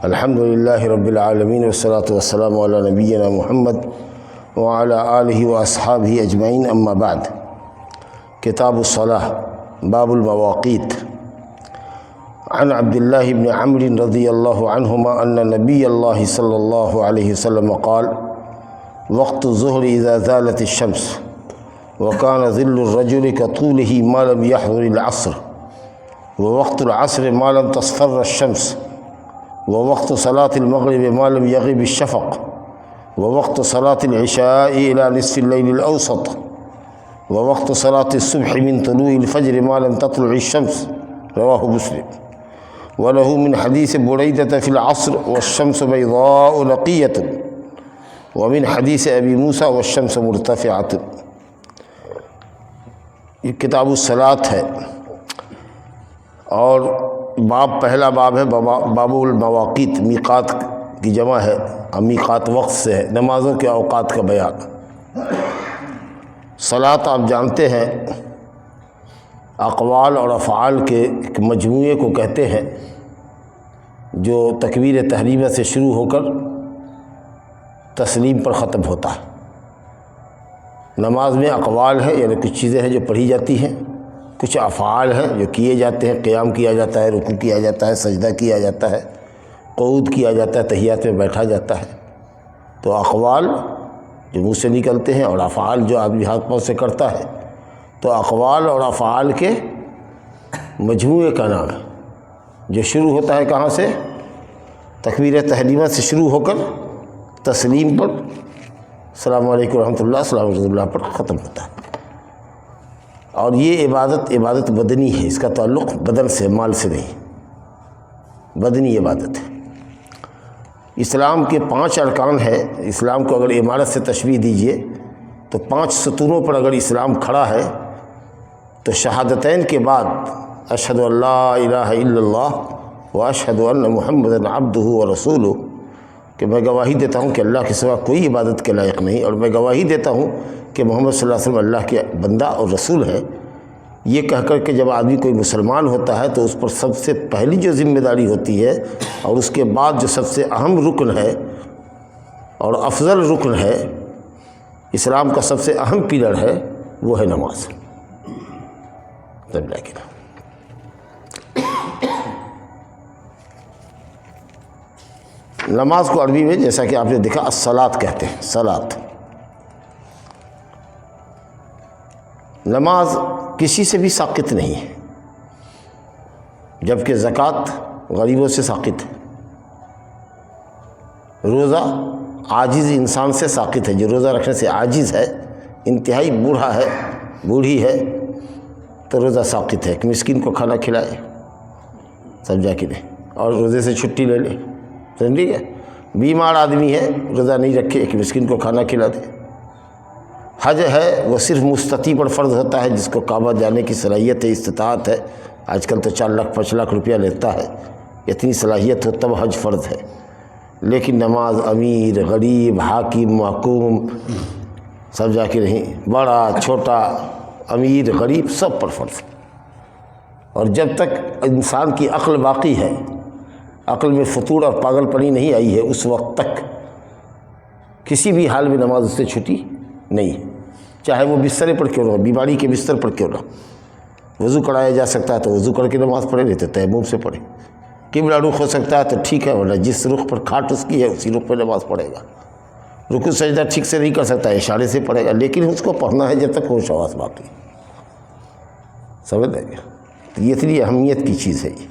الحمد للہ رب العالمین والصلاة والسلام علی نبینا محمد وعلی آلہ واصحابہ اجمعین، اما بعد۔ کتاب الصلاۃ، باب المواقیت۔ عن عبد اللہ بن عمرو رضی اللہ عنہما ان نبی اللہ صلی اللہ علیہ وسلم قال: وقت الظہر اذا زالت الشمس وكان ظل الرجل كطوله ما لم يحضر العصر، ووقت العصر ما لم تصفر الشمس، ووقت صلاة المغرب ما لم يغب الشفق، ووقت صلاة العشاء إلى نصف الليل الأوسط، ووقت صلاة الصبح من طلوع الفجر ما لم تطلع الشمس۔ رواه مسلم۔ وله من حديث بريدة في العصر والشمس بيضاء نقية، ومن حديث أبي موسى والشمس مرتفعة۔ یہ کتاب الصلاۃ ہے اور پہلا باب ہے باب المواقیت۔ میقات کی جمع ہے، میقات وقت سے ہے، نمازوں کے اوقات کا بیان۔ صلاۃ آپ جانتے ہیں اقوال اور افعال کے ایک مجموعے کو کہتے ہیں جو تکبیر تحریمہ سے شروع ہو کر تسلیم پر ختم ہوتا ہے۔ نماز میں اقوال ہے، یعنی کچھ چیزیں ہیں جو پڑھی جاتی ہیں، کچھ افعال ہیں جو کیے جاتے ہیں، قیام کیا جاتا ہے، رکوع کیا جاتا ہے، سجدہ کیا جاتا ہے، قعود کیا جاتا ہے، تحیات میں بیٹھا جاتا ہے۔ تو اقوال جو منہ سے نکلتے ہیں اور افعال جو آدمی ہاتھ پاؤں سے کرتا ہے، تو اقوال اور افعال کے مجموعے کا نام ہے، جو شروع ہوتا ہے کہاں سے؟ تکبیر تحریمہ سے شروع ہو کر تسلیم پر، السلام علیکم ورحمۃ اللہ، السلام علیکم اللہ پر ختم ہوتا ہے۔ اور یہ عبادت بدنی ہے، اس کا تعلق بدن سے، مال سے نہیں، بدنی عبادت ہے۔ اسلام کے 5 ارکان ہے۔ اسلام کو اگر عمارت سے تشبیہ دیجئے تو 5 ستونوں پر اگر اسلام کھڑا ہے تو شہادتین کے بعد اشہد ان لا الہ الا اللہ و اشہد ان محمد عبدہ و رسولہ، کہ میں گواہی دیتا ہوں کہ اللہ کے سوا کوئی عبادت کے لائق نہیں، اور میں گواہی دیتا ہوں کہ محمد صلی اللہ علیہ وسلم اللہ کے بندہ اور رسول ہے، یہ کہہ کر کے جب آدمی کوئی مسلمان ہوتا ہے تو اس پر سب سے پہلی جو ذمہ داری ہوتی ہے اور اس کے بعد جو سب سے اہم رکن ہے اور افضل رکن ہے، اسلام کا سب سے اہم پلر ہے، وہ ہے نماز۔ نماز کو عربی میں جیسا کہ آپ نے دیکھا الصلاۃ کہتے ہیں، صلاۃ۔ نماز کسی سے بھی ساقط نہیں ہے، جبکہ زکوٰۃ غریبوں سے ساقط ہے، روزہ عاجز انسان سے ساقط ہے، جو روزہ رکھنے سے عاجز ہے، انتہائی بوڑھا ہے، بوڑھی ہے، تو روزہ ساقط ہے۔ ایک مسکین کو کھانا کھلائے، سمجھا کہ نہیں، اور روزے سے چھٹی لے لے، ٹھیک ہے۔ بیمار آدمی ہے، روزہ نہیں رکھے، ایک مسکین کو کھانا کھلا دے۔ حج ہے، وہ صرف مستطیع پر فرض ہوتا ہے، جس کو کعبہ جانے کی صلاحیت ہے، استطاعت ہے۔ آج کل تو 4 لاکھ 5 لاکھ روپیہ لیتا ہے، اتنی صلاحیت ہو تب حج فرض ہے۔ لیکن نماز امیر، غریب، حاکم، محکوم، سمجھا کہ نہیں، بڑا چھوٹا، امیر غریب، سب پر فرض ہے۔ اور جب تک انسان کی عقل باقی ہے، عقل میں فطور اور پاگل پنی نہیں آئی ہے، اس وقت تک کسی بھی حال میں نماز اس سے چھٹی نہیں ہے، چاہے وہ بستر پر کیوں نہ ہو، بیماری کے بستر پر کیوں نہ ہو۔ وضو کرایا جا سکتا ہے تو وضو کر کے نماز پڑھے، نہیں تو تیمم سے پڑھے۔ قبلہ رخ ہو سکتا ہے تو ٹھیک ہے، ورنہ جس رخ پر کھاٹ اس کی ہے اسی رخ پہ نماز پڑھے گا۔ رکوع سجدہ ٹھیک سے نہیں کر سکتا، اشارے سے پڑھے گا، لیکن اس کو پڑھنا ہے جب تک ہوش حواس باقی۔ سمجھ لیں گے؟ تو یہ اتنی اہمیت کی چیز ہے، یہ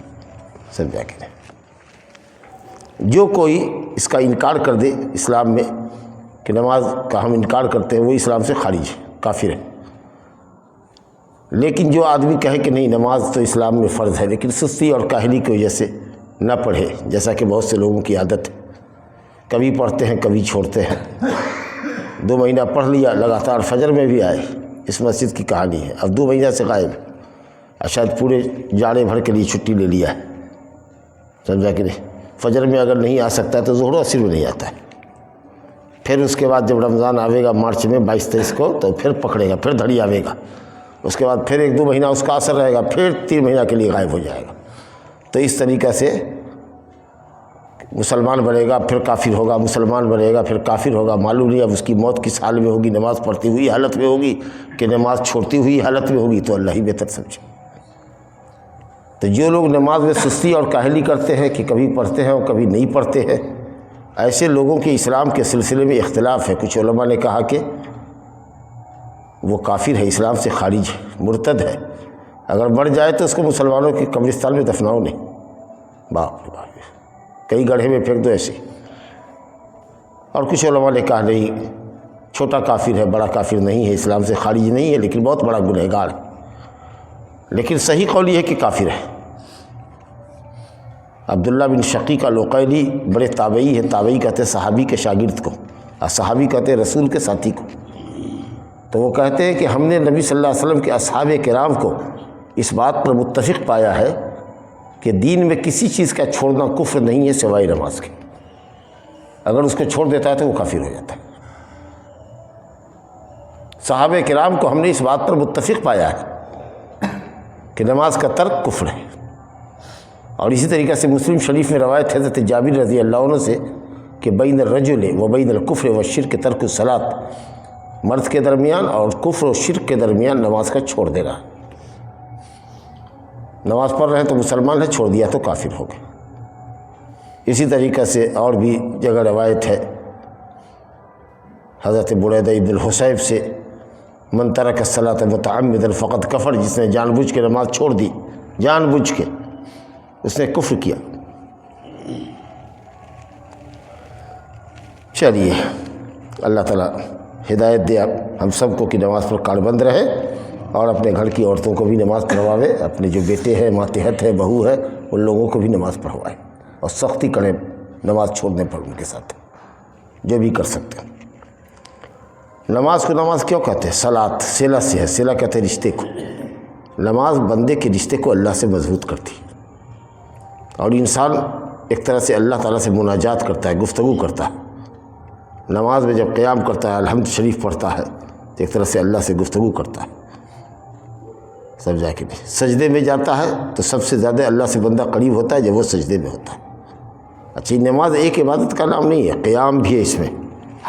سمجھا کہ نہیں۔ جو کوئی اس کا انکار کر دے اسلام میں کہ نماز کا ہم انکار کرتے ہیں، وہ اسلام سے خارج ہے، کافر ہے۔ لیکن جو آدمی کہے کہ نہیں نماز تو اسلام میں فرض ہے، لیکن سستی اور کاہلی کی وجہ سے نہ پڑھے، جیسا کہ بہت سے لوگوں کی عادت ہے، کبھی پڑھتے ہیں کبھی چھوڑتے ہیں۔ 2 مہینہ پڑھ لیا لگاتار، فجر میں بھی آئے، اس مسجد کی کہانی ہے، اب 2 مہینہ سے غائب، شاید پورے جاڑے بھر کے لیے چھٹی لے لیا ہے، سمجھا کہ نہیں۔ فجر میں اگر نہیں آ سکتا ہے تو ظہر و عصر میں نہیں آتا ہے، پھر اس کے بعد جب رمضان آئے گا مارچ میں 22-23 کو تو پھر پکڑے گا، پھر دھڑی آئے گا، اس کے بعد پھر 1-2 مہینہ اس کا اثر رہے گا، پھر 3 مہینہ کے لیے غائب ہو جائے گا۔ تو اس طریقہ سے مسلمان بنے گا پھر کافر ہوگا، مسلمان بنے گا پھر کافر ہوگا، معلوم نہیں اب اس کی موت کس حال میں ہوگی، نماز پڑھتی ہوئی حالت میں ہوگی کہ نماز چھوڑتی ہوئی حالت میں ہوگی، تو اللہ ہی بہتر سمجھے۔ تو جو لوگ نماز میں سستی اور کاہلی کرتے ہیں کہ کبھی پڑھتے ہیں اور کبھی نہیں پڑھتے ہیں، ایسے لوگوں کے اسلام کے سلسلے میں اختلاف ہے۔ کچھ علماء نے کہا کہ وہ کافر ہے، اسلام سے خارج ہے، مرتد ہے، اگر مر جائے تو اس کو مسلمانوں کے قبرستان میں دفناؤ نہیں، باپ رے باپ، کئی گڑھے میں پھینک دو ایسے۔ اور کچھ علماء نے کہا نہیں، چھوٹا کافر ہے، بڑا کافر نہیں ہے، اسلام سے خارج نہیں ہے، لیکن بہت بڑا گنہگار ہے۔ لیکن صحیح قول یہ ہے کہ کافر ہے۔ عبداللہ بن شقیق العقیلی بڑے تابعی ہیں، تابعی کہتے ہیں صحابی کے شاگرد کو، اور صحابی کہتے ہیں رسول کے ساتھی کو۔ تو وہ کہتے ہیں کہ ہم نے نبی صلی اللہ علیہ وسلم کے اصحاب کرام کو اس بات پر متفق پایا ہے کہ دین میں کسی چیز کا چھوڑنا کفر نہیں ہے سوائے نماز کے، اگر اس کو چھوڑ دیتا ہے تو وہ کافر ہو جاتا ہے۔ صحابہ کرام کو ہم نے اس بات پر متفق پایا ہے کہ نماز کا ترک کفر ہے۔ اور اسی طریقے سے مسلم شریف میں روایت ہے حضرت جابر رضی اللہ عنہ سے کہ بین الرجل و بین الکفر والشرک ترک الصلاۃ، مرد کے درمیان اور کفر و شرک کے درمیان نماز کا چھوڑ دینا۔ نماز پڑھ رہے ہیں تو مسلمان ہے، چھوڑ دیا تو کافر ہو گئے۔ اسی طریقے سے اور بھی جگہ روایت ہے حضرت بریدہ بن الحصیب سے، من ترک الصلاۃ متعمدا فقد کفر، جس نے جان بوجھ کے نماز چھوڑ دی، جان بوجھ کے اس نے کفر کیا۔ چلیے اللہ تعالیٰ ہدایت دے ہم سب کو کہ نماز پر کاربند رہے، اور اپنے گھر کی عورتوں کو بھی نماز پڑھواوے، اپنے جو بیٹے ہیں، ماتحت ہے، بہو ہے، ان لوگوں کو بھی نماز پڑھوائے، اور سختی کریں نماز چھوڑنے پر ان کے ساتھ، جو بھی کر سکتے ہیں۔ نماز کو نماز کیوں کہتے ہیں؟ صلات، صلہ سے ہے، صلہ کہتے ہیں رشتے کو۔ نماز بندے کے رشتے کو اللہ سے مضبوط کرتی ہے، اور انسان ایک طرح سے اللہ تعالیٰ سے مناجات کرتا ہے، گفتگو کرتا ہے۔ نماز میں جب قیام کرتا ہے، الحمد شریف پڑھتا ہے، تو ایک طرح سے اللہ سے گفتگو کرتا ہے، سمجھا کہ نہیں؟ سجدے میں جاتا ہے تو سب سے زیادہ اللہ سے بندہ قریب ہوتا ہے جب وہ سجدے میں ہوتا ہے۔ اچھی نماز ایک عبادت کا نام نہیں ہے، قیام بھی ہے اس میں،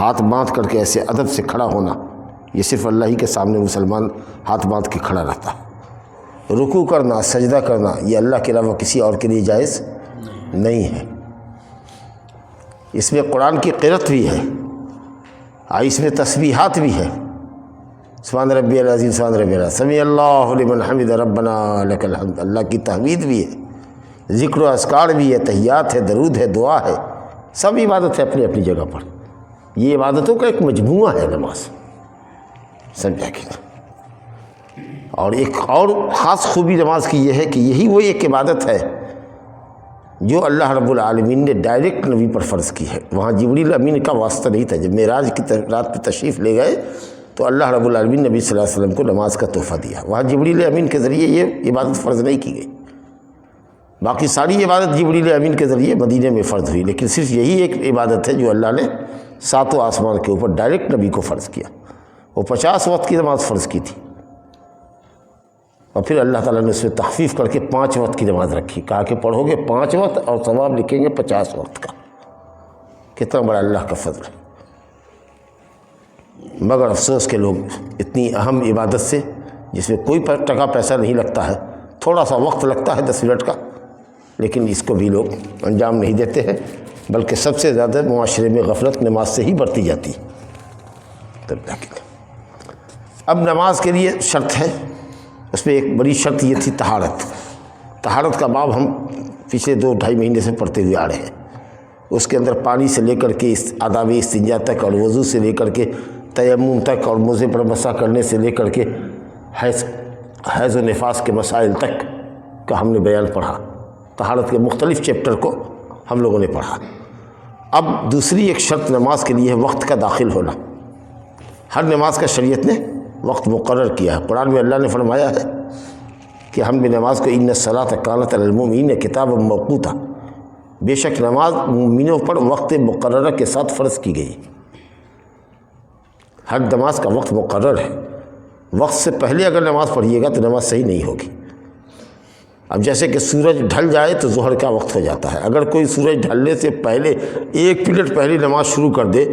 ہاتھ باندھ کر کے ایسے ادب سے کھڑا ہونا، یہ صرف اللہ ہی کے سامنے مسلمان ہاتھ باندھ کے کھڑا رہتا ہے۔ رکوع کرنا، سجدہ کرنا، یہ اللہ کے علاوہ کسی اور کے لیے جائز نہیں ہے۔ اس میں قرآن کی قرأت بھی ہے، اور اس میں تسبیحات بھی ہے، سبحان ربی العظیم، سبحان ربی العظیم، سمیع اللہ لمن حمد ربنا لک الحمد، اللہ کی تحمید بھی ہے، ذکر و اذکار بھی ہے، تحیات ہے، درود ہے، دعا ہے، سب عبادت ہے اپنی اپنی جگہ پر۔ یہ عبادتوں کا ایک مجموعہ ہے نماز، سمجھا کہ اور ایک اور خاص خوبی نماز کی یہ ہے کہ یہی وہ ایک عبادت ہے جو اللہ رب العالمین نے ڈائریکٹ نبی پر فرض کی ہے۔ وہاں جبریل امین کا واسطہ نہیں تھا، جب معراج کی رات پہ تشریف لے گئے تو اللہ رب العالمین نبی صلی اللہ علیہ وسلم کو نماز کا تحفہ دیا، وہاں جبریل امین کے ذریعے یہ عبادت فرض نہیں کی گئی۔ باقی ساری عبادت جبریل امین کے ذریعے مدینے میں فرض ہوئی، لیکن صرف یہی ایک عبادت ہے جو اللہ نے ساتوں آسمان کے اوپر ڈائریکٹ نبی کو فرض کیا۔ وہ 50 وقت کی نماز فرض کی تھی، اور پھر اللہ تعالیٰ نے اس میں تخفیف کر کے 5 وقت کی نماز رکھی، کہا کہ پڑھو گے 5 وقت اور ثواب لکھیں گے 50 وقت کا۔ کتنا بڑا اللہ کا فضل ہے۔ مگر افسوس کہ لوگ اتنی اہم عبادت سے، جس میں کوئی ٹکا پیسہ نہیں لگتا ہے، تھوڑا سا وقت لگتا ہے 10 منٹ کا، لیکن اس کو بھی لوگ انجام نہیں دیتے ہیں، بلکہ سب سے زیادہ معاشرے میں غفلت نماز سے ہی برتی جاتی ہے۔ اب نماز کے لیے شرط ہے، اس میں ایک بڑی شرط یہ تھی طہارت۔ طہارت کا باب ہم پچھلے 2-2.5 مہینے سے پڑھتے ہوئے آ رہے ہیں۔ اس کے اندر پانی سے لے کر کے آداب استنجا تک، اور وضو سے لے کر کے تیمم تک، اور موزے پر مسح کرنے سے لے کر کے حیض و نفاس کے مسائل تک کا ہم نے بیان پڑھا۔ طہارت کے مختلف چیپٹر کو ہم لوگوں نے پڑھا۔ اب دوسری ایک شرط نماز کے لیے ہے وقت کا داخل ہونا۔ ہر نماز کا شریعت نے وقت مقرر کیا ہے۔ قرآن میں اللہ نے فرمایا ہے کہ ہم نے نماز کو ان الصلاۃ کانت علی المؤمنین کتابا موقوتا، بے شک نماز مومنوں پر وقت مقررہ کے ساتھ فرض کی گئی۔ ہر نماز کا وقت مقرر ہے، وقت سے پہلے اگر نماز پڑھیے گا تو نماز صحیح نہیں ہوگی۔ اب جیسے کہ سورج ڈھل جائے تو ظہر کا وقت ہو جاتا ہے، اگر کوئی سورج ڈھلنے سے پہلے 1 منٹ پہلے نماز شروع کر دے،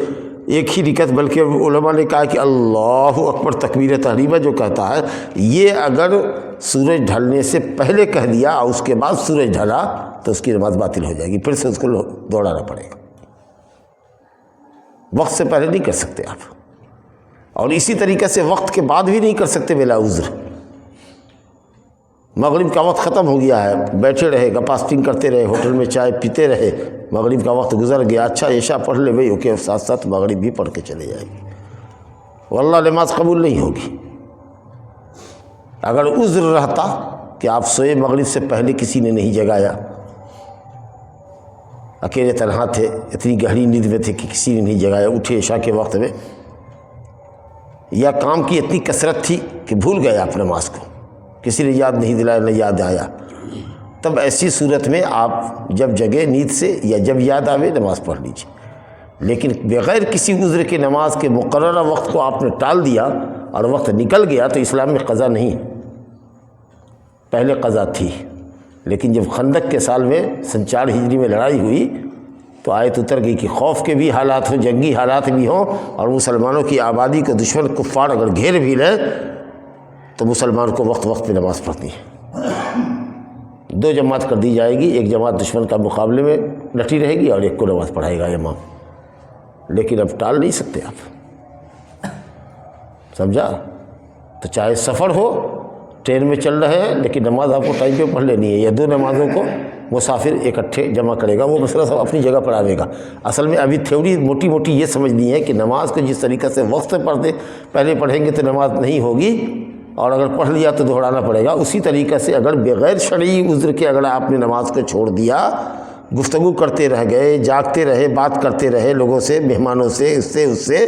ایک ہی رکعت، بلکہ علماء نے کہا کہ اللہ اکبر تکبیر تحریمہ جو کہتا ہے، یہ اگر سورج ڈھلنے سے پہلے کہہ دیا اور اس کے بعد سورج ڈھلا تو اس کی نماز باطل ہو جائے گی، پھر سے اس کو دوڑانا پڑے گا۔ وقت سے پہلے نہیں کر سکتے آپ، اور اسی طریقے سے وقت کے بعد بھی نہیں کر سکتے بلا عذر۔ مغرب کا وقت ختم ہو گیا ہے، بیٹھے رہے، گپاسٹنگ کرتے رہے، ہوٹل میں چائے پیتے رہے، مغرب کا وقت گزر گیا، اچھا عشاء پڑھ لے بھائی، اوکے، ساتھ ساتھ مغرب بھی پڑھ کے چلے جائے گی، واللہ نماز قبول نہیں ہوگی۔ اگر عذر رہتا کہ آپ سوئے، مغرب سے پہلے کسی نے نہیں جگایا، اکیلے تنہا تھے، اتنی گہری نیند میں تھے کہ کسی نے نہیں جگایا، اٹھے عشاء کے وقت میں، یا کام کی اتنی کثرت تھی کہ بھول گئے آپ نماز کو، کسی نے یاد نہیں دلایا، نہ یاد آیا، تب ایسی صورت میں آپ جب جگے نیند سے یا جب یاد آوے نماز پڑھ لیجیے۔ لیکن بغیر کسی عذر کے نماز کے مقررہ وقت کو آپ نے ٹال دیا اور وقت نکل گیا تو اسلام میں قضا نہیں، پہلے قضا تھی، لیکن جب خندق کے سال میں 4 ہجری میں لڑائی ہوئی تو آیت اتر گئی کہ خوف کے بھی حالات ہوں، جنگی حالات بھی ہوں، اور مسلمانوں کی آبادی کو دشمن کفار اگر گھیر بھی لیں تو مسلمان کو وقت وقت پہ نماز پڑھنی ہے۔ 2 جماعت کر دی جائے گی، ایک جماعت دشمن کا مقابلے میں ڈٹی رہے گی اور ایک کو نماز پڑھائے گا امام، لیکن اب ٹال نہیں سکتے آپ، سمجھا؟ تو چاہے سفر ہو، ٹرین میں چل رہے ہیں، لیکن نماز آپ کو ٹائم پہ پڑھ لینی ہے، یا 2 نمازوں کو مسافر اکٹھے جمع کرے گا، وہ مسئلہ سب اپنی جگہ پر آئے گا۔ اصل میں ابھی تھیوری موٹی موٹی یہ سمجھنی ہے کہ نماز کو جس طریقے سے وقت سے پہلے پڑھیں گے تو نماز نہیں ہوگی، اور اگر پڑھ لیا تو دہرانا پڑے گا۔ اسی طریقے سے اگر بغیر شرعی عذر کے اگر آپ نے نماز کو چھوڑ دیا، گفتگو کرتے رہ گئے، جاگتے رہے، بات کرتے رہے لوگوں سے، مہمانوں سے، اس سے،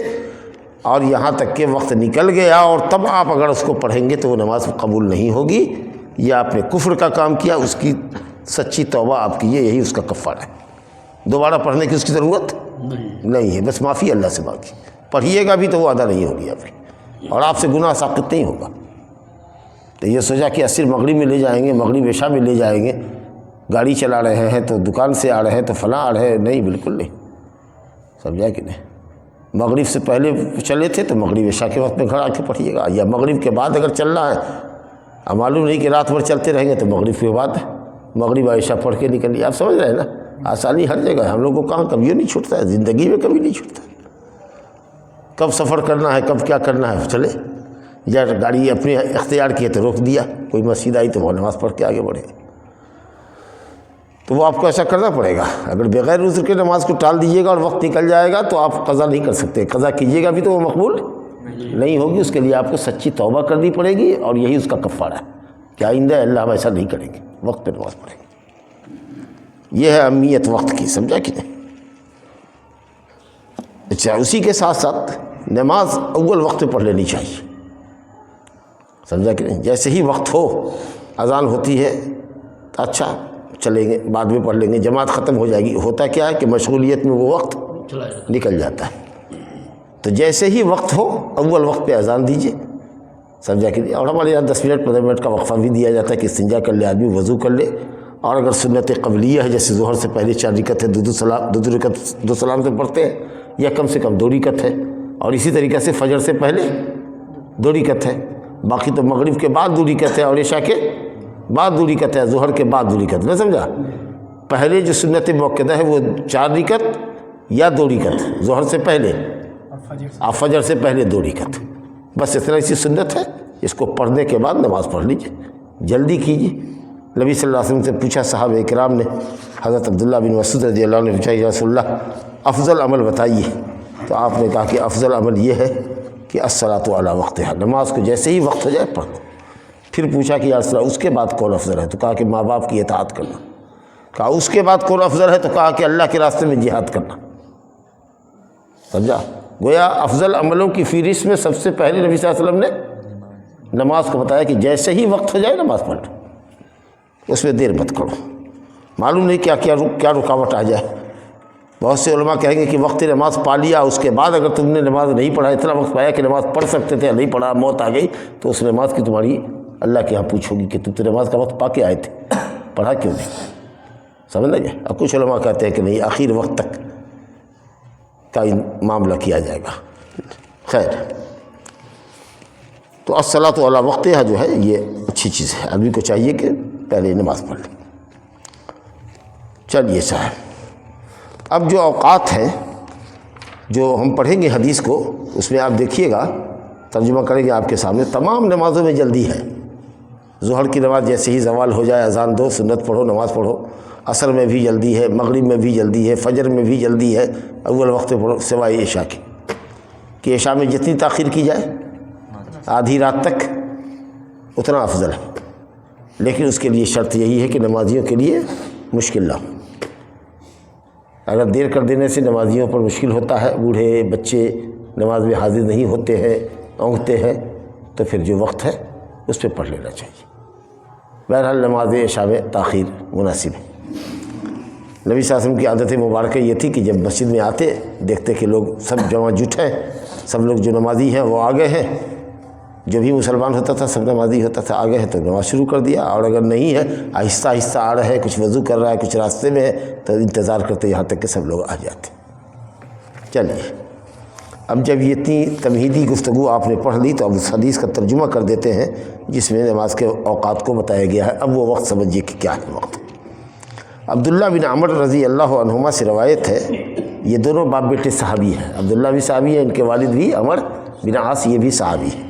اور یہاں تک کہ وقت نکل گیا اور تب آپ اگر اس کو پڑھیں گے تو وہ نماز قبول نہیں ہوگی، یا آپ نے کفر کا کام کیا، اس کی سچی توبہ آپ کیجیے، یہی اس کا کفارہ ہے۔ دوبارہ پڑھنے کی اس کی ضرورت نہیں ہے، بس معافی اللہ سے مانگی، پڑھیے گا بھی تو وہ ادا نہیں ہوگی ابھی، اور آپ سے گناہ ساقط نہیں ہوگا۔ تو یہ سوچا کہ عصر مغرب میں لے جائیں گے، مغرب عشاء میں لے جائیں گے، گاڑی چلا رہے ہیں تو دکان سے آ رہے ہیں تو فلاں آ رہے ہیں، نہیں، بالکل نہیں، سمجھا کہ نہیں؟ مغرب سے پہلے چلے تھے تو مغرب عشاء کے وقت میں گھر آ کے پڑھیے گا، یا مغرب کے بعد اگر چل رہا ہے، اب معلوم نہیں کہ رات بھر چلتے رہیں گے تو مغرب کے بعد مغرب عشاء پڑھ کے نکلیے۔ آپ سمجھ رہے ہیں نا، آسانی ہر جگہ ہے، ہم لوگ کو کہاں کبھی نہیں چھوٹتا ہے، زندگی میں کبھی نہیں چھوٹتا، کب سفر کرنا ہے، کب کیا کرنا ہے، چلے، یا گاڑی اپنے اختیار کی ہے تو روک دیا، کوئی مسجد آئی تو وہ نماز پڑھ کے آگے بڑھے، تو وہ آپ کو ایسا کرنا پڑے گا۔ اگر بغیر عذر کے نماز کو ٹال دیجیے گا اور وقت نکل جائے گا تو آپ قضا نہیں کر سکتے، قضا کیجیے گا بھی تو وہ مقبول نہیں ہوگی، اس کے لیے آپ کو سچی توبہ کرنی پڑے گی، اور یہی اس کا کفارہ ہے کہ آئندہ اللہ ہم ایسا نہیں کریں گے، وقت پہ نماز پڑھیں گے۔ یہ ہے اہمیت وقت کی، سمجھا کہ نہیں؟ اچھا، اسی کے ساتھ ساتھ نماز اول وقت پہ پڑھ لینی چاہیے، سمجھا کہ نہیں؟ جیسے ہی وقت ہو، اذان ہوتی ہے تو اچھا چلیں گے، بعد میں پڑھ لیں گے، جماعت ختم ہو جائے گی، ہوتا کیا ہے کہ مشغولیت میں وہ وقت نکل جاتا ہے، تو جیسے ہی وقت ہو اول وقت پہ اذان دیجیے، سمجھا کہ نہیں؟ اور ہمارے یہاں 10 منٹ 15 منٹ کا وقفہ بھی دیا جاتا ہے کہ استنجا کر لے آدمی، وضو کر لے، اور اگر سنت قبلیہ ہے جیسے ظہر سے پہلے 4 رکعت ہے، 2 رکعت 2 سلام سے پڑھتے ہیں، یا کم سے کم 2 رکعت ہے، اور اسی طریقے سے فجر سے پہلے 2 رکعت ہے، باقی تو مغرب کے بعد 2 رکعت ہے، اور عشاء کے بعد 2 رکعت ہے، ظہر کے بعد 2 رکعت، نہ سمجھا؟ پہلے جو سنت موقدہ ہے وہ 4 رکعت یا 2 رکعت ظہر سے پہلے، آپ فجر سے پہلے 2 رکعت، بس اتنا سی سنت ہے، اس کو پڑھنے کے بعد نماز پڑھ لیجیے، جلدی کیجیے۔ نبی صلی اللہ علیہ وسلم سے پوچھا صحابہ اکرام نے، حضرت عبداللہ بن مسعود رضی اللہ عنہ نے پوچھا، یا رسول اللہ افضل عمل بتائیے، تو آپ نے کہا کہ افضل عمل یہ ہے کہ الصلاۃ علی وقتہا، نماز کو جیسے ہی وقت ہو جائے پڑھ لو۔ پھر پوچھا کہ یا رسول اللہ اس کے بعد کون افضل ہے، تو کہا کہ ماں باپ کی اطاعت کرنا۔ کہا اس کے بعد کون افضل ہے، تو کہا کہ اللہ کے راستے میں جہاد کرنا۔ سمجھا؟ گویا افضل عملوں کی فہرست میں سب سے پہلے نبی صلی اللہ علیہ وسلم نے نماز کو بتایا کہ جیسے ہی وقت ہو جائے نماز پڑھ لو، اس میں دیر مت کرو، معلوم نہیں کیا رکاوٹ آ جائے۔ بہت سے علماء کہیں گے کہ وقت نماز پا لیا، اس کے بعد اگر تم نے نماز نہیں پڑھا، اتنا وقت پایا کہ نماز پڑھ سکتے تھے، نہیں پڑھا، موت آ گئی، تو اس نماز کی تمہاری اللہ کے یہاں پوچھو گی کہ تم تو نماز کا وقت پا کے آئے تھے۔ پڑھا کیوں نہیں؟ سمجھ لگے؟ اب کچھ علماء کہتے ہیں کہ نہیں، آخر وقت تک کا معاملہ کیا جائے گا۔ خیر، تو الصلاۃ علی وقتہا جو ہے یہ اچھی چیز ہے، آدمی کو چاہیے کہ پہلے نماز پڑھ لے۔ چلیے صاحب، اب جو اوقات ہیں جو ہم پڑھیں گے حدیث کو، اس میں آپ دیکھیے گا، ترجمہ کریں گے آپ کے سامنے، تمام نمازوں میں جلدی ہے۔ ظہر کی نماز جیسے ہی زوال ہو جائے اذان دو، سنت پڑھو، نماز پڑھو۔ عصر میں بھی جلدی ہے، مغرب میں بھی جلدی ہے، فجر میں بھی جلدی ہے، اول وقت پڑھو سوائے عشاء کی، کہ عشاء میں جتنی تاخیر کی جائے آدھی رات تک اتنا افضل ہے، لیکن اس کے لیے شرط یہی ہے کہ نمازیوں کے لیے مشکل نہ ہو۔ اگر دیر کر دینے سے نمازیوں پر مشکل ہوتا ہے، بوڑھے بچے نماز میں حاضر نہیں ہوتے ہیں، اونگتے ہیں، تو پھر جو وقت ہے اس پہ پڑھ لینا چاہیے۔ بہرحال نماز عشاء میں تاخیر مناسب ہے۔ نبی صلی اللہ علیہ وسلم کی عادت مبارکہ یہ تھی کہ جب مسجد میں آتے دیکھتے کہ لوگ سب جمع جٹ ہیں، سب لوگ جو نمازی ہیں وہ آگے ہیں، جو بھی مسلمان ہوتا تھا سب نمازی ہوتا تھا، آگے ہے تو نماز شروع کر دیا، اور اگر نہیں ہے آہستہ آہستہ آ رہا ہے، کچھ وضو کر رہا ہے، کچھ راستے میں ہے، تو انتظار کرتے یہاں تک کہ سب لوگ آ جاتے۔ چلیے، اب جب یہ اتنی تمہیدی گفتگو آپ نے پڑھ لی تو اب اس حدیث کا ترجمہ کر دیتے ہیں جس میں نماز کے اوقات کو بتایا گیا ہے۔ اب وہ وقت سمجھیے کہ کیا ہے وقت۔ عبداللہ بن عمر رضی اللہ عنہما سے روایت ہے، یہ دونوں باپ بیٹے صحابی ہیں، عبداللہ بھی صحابی ہے، ان کے والد بھی عمر بن عاص یہ بھی صحابی ہے۔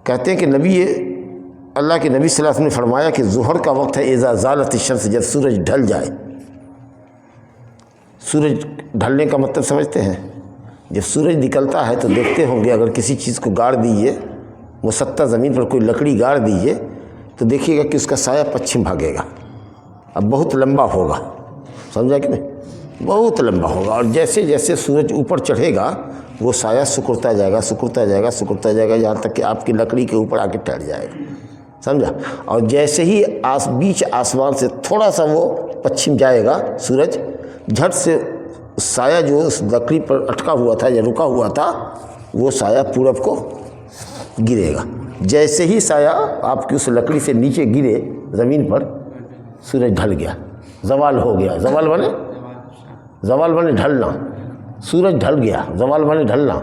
کہتے ہیں کہ اللہ کے نبی صلی اللہ علیہ وسلم نے فرمایا کہ ظہر کا وقت ہے اذا زالت الشمس، جب سورج ڈھل جائے۔ سورج ڈھلنے کا مطلب سمجھتے ہیں؟ جب سورج نکلتا ہے تو دیکھتے ہوں گے، اگر کسی چیز کو گاڑ دیجیے، مسطح زمین پر کوئی لکڑی گاڑ دیجیے تو دیکھیے گا کہ اس کا سایہ پچھم بھاگے گا، اب بہت لمبا ہوگا، سمجھا کہ نہیں؟ بہت لمبا ہوگا، اور جیسے جیسے سورج اوپر چڑھے گا وہ سایہ سکڑتا جائے گا، سکڑتا جائے گا، سکڑتا جائے گا، یہاں تک کہ آپ کی لکڑی کے اوپر آ کے ٹھہر جائے گا، سمجھا؟ اور جیسے ہی بیچ آسمان سے تھوڑا سا وہ پچھم جائے گا سورج، جھٹ سے سایہ جو اس لکڑی پر اٹکا ہوا تھا یا رکا ہوا تھا وہ سایہ پورب کو گرے گا۔ جیسے ہی سایہ آپ کی اس لکڑی سے نیچے گرے زمین پر، سورج ڈھل گیا، زوال ہو گیا۔ زوال بنے ڈھلنا، سورج ڈھل گیا، زوال بنے ڈھلنا۔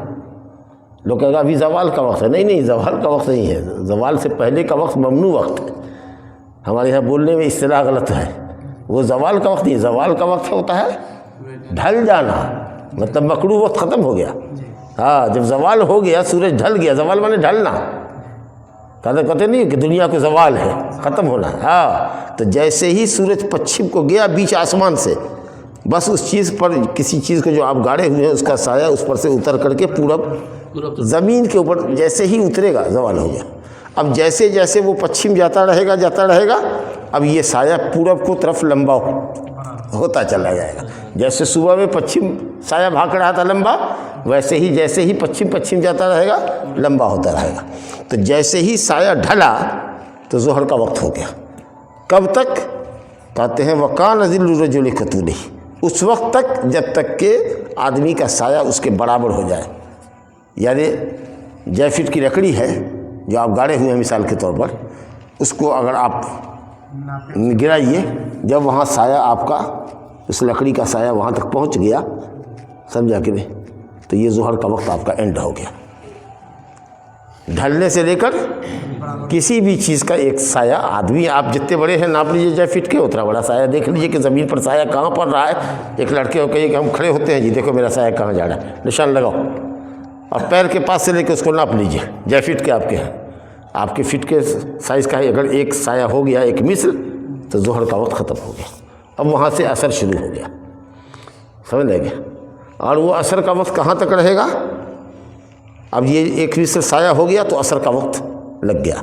لوگ کہے گا ابھی زوال کا وقت ہے، نہیں، زوال کا وقت نہیں ہے، زوال سے پہلے کا وقت ممنوع وقت ہے، ہمارے یہاں بولنے میں اصطلاح غلط ہے، وہ زوال کا وقت نہیں، زوال کا وقت ہوتا ہے ڈھل جانا، مطلب مکروہ وقت ختم ہو گیا۔ ہاں، جب زوال ہو گیا، سورج ڈھل گیا، زوال بنے ڈھلنا، کہتے نہیں کہ دنیا کو زوال ہے، ختم ہونا ہے۔ ہاں، تو جیسے ہی سورج پچھم کو گیا بیچ آسمان سے، بس اس چیز پر، کسی چیز کو جو آپ گاڑے ہوئے ہیں اس کا سایہ اس پر سے اتر کر کے پورب زمین کے اوپر جیسے ہی اترے گا زوال ہو گیا۔ اب جیسے جیسے وہ پچھم جاتا رہے گا، اب یہ سایہ پورب کو طرف لمبا ہوتا چلا جائے گا۔ جیسے صبح میں پچھم سایہ بھاگ رہا تھا لمبا، ویسے ہی جیسے ہی پچھم جاتا رہے گا لمبا ہوتا رہے گا۔ تو جیسے ہی سایہ ڈھلا تو ظہر کا وقت ہو گیا۔ کب تک؟ کہتے ہیں وَكَانَ ظِلُّ الرَّجُلِ كَطُولِهِ، اس وقت تک جب تک کہ آدمی کا سایہ اس کے برابر ہو جائے۔ یعنی جے فٹ کی لکڑی ہے جو آپ گاڑے ہوئے ہیں مثال کے طور پر، اس کو اگر آپ گرائیے، جب وہاں سایہ آپ کا، اس لکڑی کا سایہ وہاں تک پہنچ گیا، سمجھا کہ نہیں، تو یہ ظہر کا وقت آپ کا اینڈ ہو گیا۔ ڈھلنے سے لے کر کسی بھی چیز کا ایک سایہ، آدمی آپ جتنے بڑے ہیں ناپ لیجیے جے فٹ کے، اتنا بڑا سایہ دیکھ لیجیے کہ زمین پر سایہ کہاں پڑ رہا ہے۔ ایک لڑکے ہو کہیے کہ ہم کھڑے ہوتے ہیں، جی دیکھو میرا سایہ کہاں جا رہا ہے، نشان لگاؤ، اور پیر کے پاس سے لے کے اس کو ناپ لیجیے، جے فٹ کے آپ کے ہیں، آپ کے فٹ کے سائز کا ہے، اگر ایک سایہ ہو گیا ایک مثل تو ظہر کا وقت ختم ہو گیا۔ اب وہاں سے اثر شروع ہو گیا، سمجھ لیں گے؟ اور وہ اثر کا وقت کہاں تک رہے گا؟ اب یہ ایک مثل سایہ ہو گیا تو اثر کا وقت لگ گیا،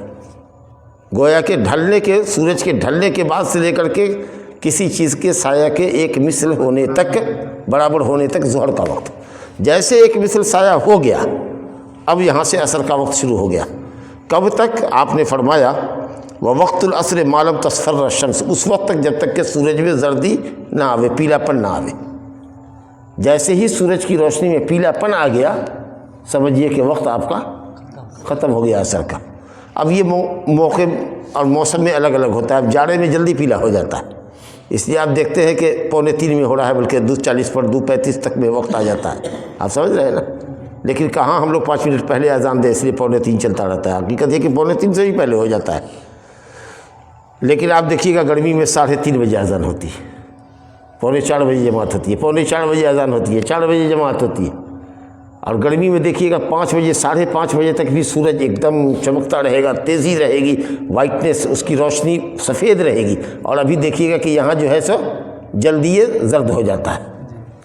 گویا کہ ڈھلنے کے، سورج کے ڈھلنے کے بعد سے لے کر کے کسی چیز کے سایہ کے ایک مثل ہونے تک، برابر ہونے تک ظہر کا وقت۔ جیسے ایک مثل سایہ ہو گیا، اب یہاں سے اثر کا وقت شروع ہو گیا۔ کب تک؟ آپ نے فرمایا وَوَقْتُ الْعَصْرِ مَا لَمْ تَصْفَرَّ الشَّمْسُ، اس وقت تک جب تک کہ سورج میں زردی نہ آوے، پیلا پن نہ آوے۔ جیسے ہی سورج کی روشنی میں پیلا پن آ گیا، سمجھیے کہ وقت آپ کا ختم ہو گیا اثر کا۔ اب یہ موقع اور موسم میں الگ الگ ہوتا ہے. اب جاڑے میں جلدی پیلا ہو جاتا ہے، اس لیے آپ دیکھتے ہیں کہ 2:45 میں ہو رہا ہے، بلکہ 2:40 پر 2:35 تک میں وقت آ جاتا ہے. آپ سمجھ رہے ہیں نا. لیکن کہاں ہم لوگ 5 منٹ پہلے اذان دیں، اس لیے 2:45 چلتا رہتا ہے. حقیقت یہ کہ 2:45 سے بھی پہلے ہو جاتا ہے. لیکن آپ دیکھیے گا گرمی میں 3:30 بجے اذان ہوتی ہے، 3:45 بجے جماعت ہوتی ہے، 4:45 بجے اذان ہوتی ہے، 4 بجے جماعت ہوتی ہے. اور گرمی میں دیکھیے گا 5 بجے 5:30 بجے تک بھی سورج ایک دم چمکتا رہے گا، تیزی رہے گی، وائٹنس اس کی روشنی سفید رہے گی. اور ابھی دیکھیے گا کہ یہاں جو ہے سو جلدی یہ زرد ہو جاتا ہے.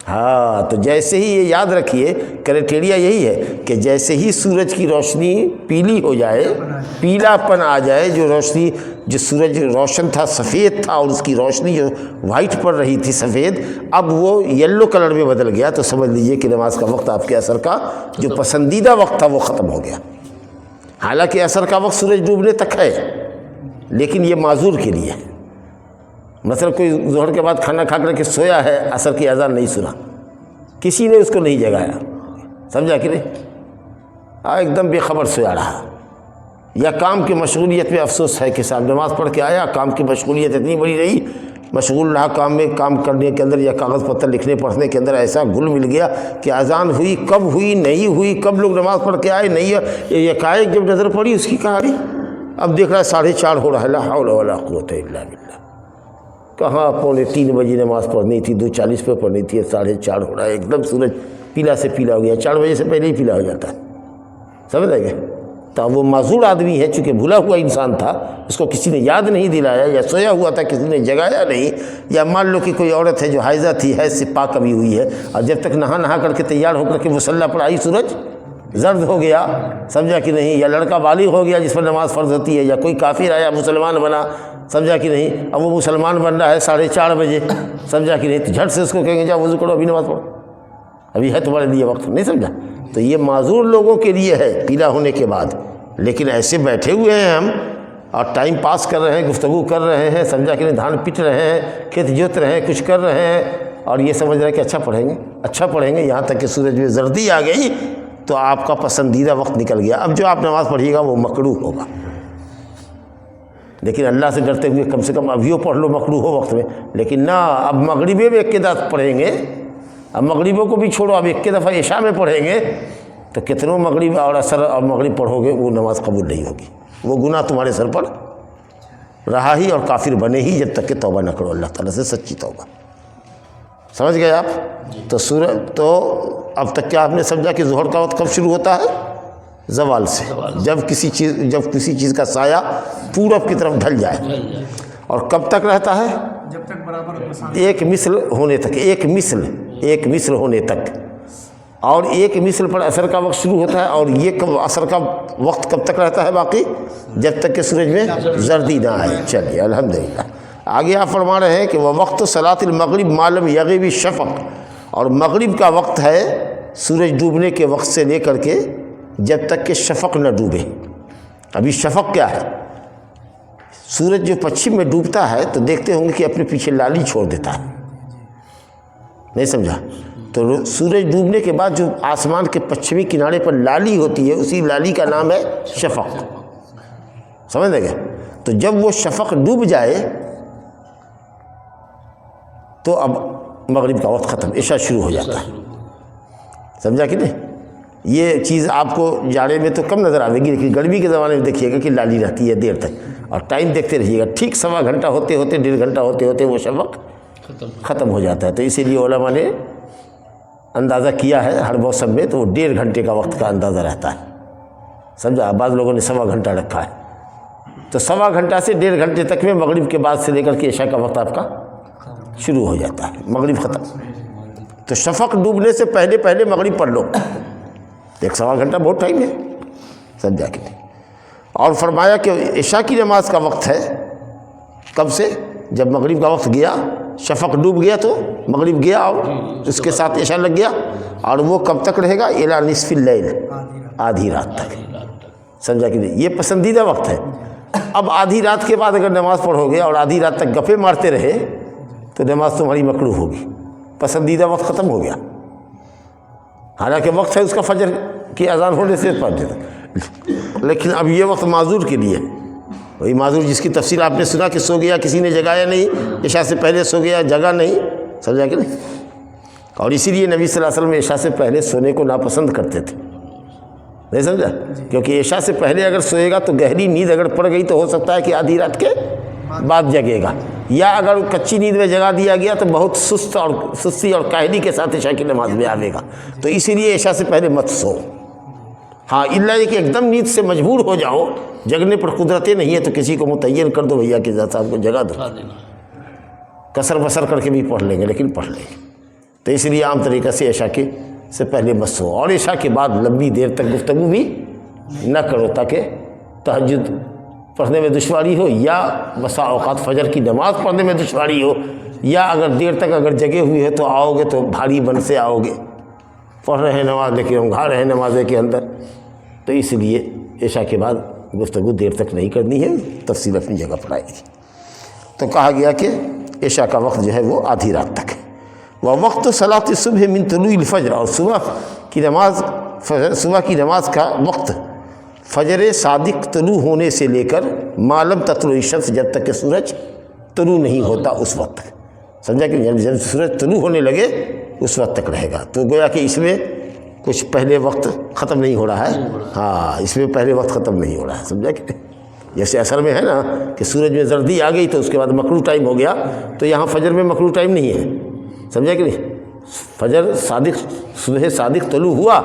ہاں، تو جیسے ہی یہ یاد رکھیے کرائٹیریا یہی ہے کہ جیسے ہی سورج کی روشنی پیلی ہو جائے، پیلا پن آ جائے، جو روشنی جو سورج روشن تھا سفید تھا اور اس کی روشنی جو وائٹ پڑ رہی تھی سفید، اب وہ یلو کلر میں بدل گیا، تو سمجھ لیجئے کہ نماز کا وقت آپ کے عصر کا جو پسندیدہ وقت تھا وہ ختم ہو گیا. حالانکہ عصر کا وقت سورج ڈوبنے تک ہے، لیکن یہ معذور کے لیے. مثلا کوئی ظہر کے بعد کھانا کھا کر کے سویا ہے، عصر کی اذان نہیں سنا، کسی نے اس کو نہیں جگایا، سمجھا کہ نہیں، ایک دم بے خبر سویا رہا. یا کام کی مشغولیت میں افسوس ہے کہ صاحب نماز پڑھ کے آیا، کام کی مشغولیت اتنی بڑی رہی، مشغول رہا کام میں، کام کرنے کے اندر یا کاغذ پتر لکھنے پڑھنے کے اندر ایسا گل مل گیا کہ اذان ہوئی کب ہوئی نہیں ہوئی، کب لوگ نماز پڑھ کے آئے نہیں. یکایک جب نظر پڑی اس کی کہانی، اب دیکھ رہا ہے 4:30 ہو رہا ہے. لا حول ولا قوت الا باللہ. کہاں 2:45 بجے نماز پڑھنی تھی، 2:40 پہ پڑھنی تھی، 4:30 ہو رہا ہے. ایک دم سورج پیلا سے پیلا ہو گیا. 4 بجے سے پہلے ہی پیلا ہو جاتا ہے، سمجھ رہے گا. تو وہ معذور آدمی ہے، چونکہ بھولا ہوا انسان تھا، اس کو کسی نے یاد نہیں دلایا، یا سویا ہوا تھا کسی نے جگایا نہیں. یا مان لو کہ کوئی عورت ہے جو حائضہ تھی، حیض سے پاک ابھی ہوئی ہے، اور جب تک نہا کر کے تیار ہو کر کے مصلی پر آئی سورج زرد ہو گیا، سمجھا کہ نہیں. یا لڑکا بالغ ہو گیا جس پر نماز فرض ہوتی ہے، یا کوئی کافر آیا مسلمان بنا، سمجھا کہ نہیں. اب وہ مسلمان بن رہا ہے 4:30 بجے، سمجھا کہ نہیں. تو جھٹ سے اس کو کہیں گے جاؤ وضو کرو، ابھی نماز پڑھو، ابھی ہے تمہارے لیے وقت، نہیں سمجھا. تو یہ معذور لوگوں کے لیے ہے پیلا ہونے کے بعد. لیکن ایسے بیٹھے ہوئے ہیں ہم اور ٹائم پاس کر رہے ہیں، گفتگو کر رہے ہیں، سمجھا کہ نہیں، دھان پٹ رہے ہیں، کھیت جوت رہے ہیں، کچھ کر رہے ہیں، اور یہ سمجھ رہے ہیں کہ اچھا پڑھیں گے، یہاں تک کہ سورج میں زردی آ گئی تو آپ کا پسندیدہ وقت نکل گیا. اب جو آپ نماز پڑھیے گا وہ مکروہ ہوگا. لیکن اللہ سے ڈرتے ہوئے کم سے کم ابھیو پڑھ لو مکروہ ہو وقت میں. لیکن نہ، اب مغربی میں 1 دفعہ پڑھیں گے، اب مغربوں کو بھی چھوڑو، اب 1 دفعہ عشاء میں پڑھیں گے تو کتنوں مغرب اور عصر اور مغرب پڑھو گے، وہ نماز قبول نہیں ہوگی. وہ گناہ تمہارے سر پر رہا ہی اور کافر بنے ہی جب تک کہ توبہ نہ کرو اللہ تعالیٰ سے سچی توبہ. سمجھ گئے آپ؟ تو اب تک کیا آپ نے سمجھا کہ ظہر کا وقت کب شروع ہوتا ہے؟ زوال سے. جب کسی چیز کا سایہ پورب کی طرف ڈھل جائے. اور کب تک رہتا ہے؟ جب تک برابر ایک مثل ہونے تک. ایک مثل ہونے تک. اور ایک مثل پر عصر کا وقت شروع ہوتا ہے. اور یہ عصر کا وقت کب تک رہتا ہے باقی؟ جب تک کہ سورج میں زردی نہ آئے. چلیے الحمدللہ. آگے آپ فرما رہے ہیں کہ وہ وقت صلاۃ المغرب ما لم یغب الشفق. اور مغرب کا وقت ہے سورج ڈوبنے کے وقت سے لے کر کے جب تک کہ شفق نہ ڈوبے. ابھی شفق کیا ہے؟ سورج جو پچھم میں ڈوبتا ہے تو دیکھتے ہوں گے کہ اپنے پیچھے لالی چھوڑ دیتا ہے. نہیں سمجھا؟ تو سورج ڈوبنے کے بعد جو آسمان کے پچھمی کنارے پر لالی ہوتی ہے، اسی لالی کا نام ہے شفق. سمجھ لیں گے؟ تو جب وہ شفق ڈوب جائے تو اب مغرب کا وقت ختم، عشاء شروع ہو جاتا ہے. سمجھا کہ نہیں؟ یہ چیز آپ کو جاڑے میں تو کم نظر آئے گی، لیکن گرمی کے زمانے میں دیکھیے گا کہ لالی رہتی ہے دیر تک. اور ٹائم دیکھتے رہیے گا، ٹھیک 1.25 گھنٹہ ہوتے ہوتے 1.5 گھنٹہ ہوتے ہوتے وہ شفق ختم ہو جاتا ہے. تو اسی لیے علماء نے اندازہ کیا ہے ہر موسم میں تو وہ 1.5 گھنٹے کا وقت کا اندازہ رہتا ہے. سمجھا؟ بعض لوگوں نے 1.25 گھنٹہ رکھا ہے. تو 1.25 گھنٹہ سے 1.5 گھنٹے تک میں مغرب کے بعد سے لے کر کے عشاء کا وقت آپ کا شروع ہو جاتا ہے، مغرب ختم. تو شفق ڈوبنے سے پہلے مغرب پڑھ لو. 1.25 گھنٹہ بہت ٹائم ہے، سمجھا کہ نہیں. اور فرمایا کہ عشاء کی نماز کا وقت ہے کب سے؟ جب مغرب کا وقت گیا، شفق ڈوب گیا تو مغرب گیا اور اس کے ساتھ عشاء لگ گیا. اور وہ کب تک رہے گا؟ الی نصف اللیل، آدھی رات تک. سمجھا کہ نہیں؟ یہ پسندیدہ وقت ہے. اب آدھی رات کے بعد اگر نماز پڑھو گے اور آدھی رات تک گپے مارتے رہے تو نماز تمہاری مکروہ ہوگی. پسندیدہ وقت ختم ہو گیا. حالانکہ وقت ہے اس کا فجر کی اذان ہونے سے پہلے تک، لیکن اب یہ وقت معذور کے لیے. وہی معذور جس کی تفصیل آپ نے سنا کہ سو گیا کسی نے جگایا نہیں، عشاء سے پہلے سو گیا جگہ نہیں، سمجھا کہ نہیں؟ اور اسی لیے نبی صلی اللہ علیہ وسلم عشاء سے پہلے سونے کو ناپسند کرتے تھے، نہیں سمجھا؟ کیونکہ عشاء سے پہلے اگر سوئے گا تو گہری نیند اگر پڑ گئی تو ہو سکتا ہے کہ آدھی رات کے بعد جگے گا، یا اگر کچی نیند میں جگا دیا گیا تو بہت سستی اور کاہلی کے ساتھ عشاء کی نماز میں آئے گا، تو اسی لیے عشاء سے پہلے مت سو۔ ہاں الا یہ کہ ایک دم نیند سے مجبور ہو جاؤ، جگنے پر قدرتیں نہیں ہے تو کسی کو متعین کر دو بھیا کہ صاحب کو جگا دو، کسر بسر کر کے بھی پڑھ لیں گے لیکن پڑھ لیں گے۔ تو اس لیے عام طریقے سے عشاء کے سے پہلے مت سو، اور عشاء کے بعد لمبی دیر تک گفتگو بھی نہ کرو تاکہ تہجد پڑھنے میں دشواری ہو، یا بسا اوقات فجر کی نماز پڑھنے میں دشواری ہو، یا اگر دیر تک اگر جگے ہوئے ہے تو آؤ گے تو بھاری بن سے آؤ گے، پڑھ رہے ہیں نماز لیکن ہم گھا رہے ہیں نمازے کے اندر، تو اس لیے عشاء کے بعد گفتگو دیر تک نہیں کرنی ہے، تفصیل اپنی جگہ پر آئے گی۔ تو کہا گیا کہ عشاء کا وقت جو ہے وہ آدھی رات تک ہے۔ وقت صلاۃ الصبح من طلوع الفجر، اور صبح کی نماز کا وقت فجر صادق طلوع ہونے سے لے کر ما لم تطلع الشمس، جب تک کہ سورج طلوع نہیں ہوتا اس وقت تک، سمجھا کہ جب سورج طلوع ہونے لگے اس وقت تک رہے گا۔ تو گویا کہ اس میں کچھ پہلے وقت ختم نہیں ہو رہا ہے، ہاں اس میں پہلے وقت ختم نہیں ہو رہا ہے، سمجھا کہ جیسے اثر میں ہے نا کہ سورج میں زردی آ گئی تو اس کے بعد مکروہ ٹائم ہو گیا، تو یہاں فجر میں مکروہ ٹائم نہیں ہے، سمجھا کہ نہیں؟ فجر صادق صبح صادق طلوع ہوا،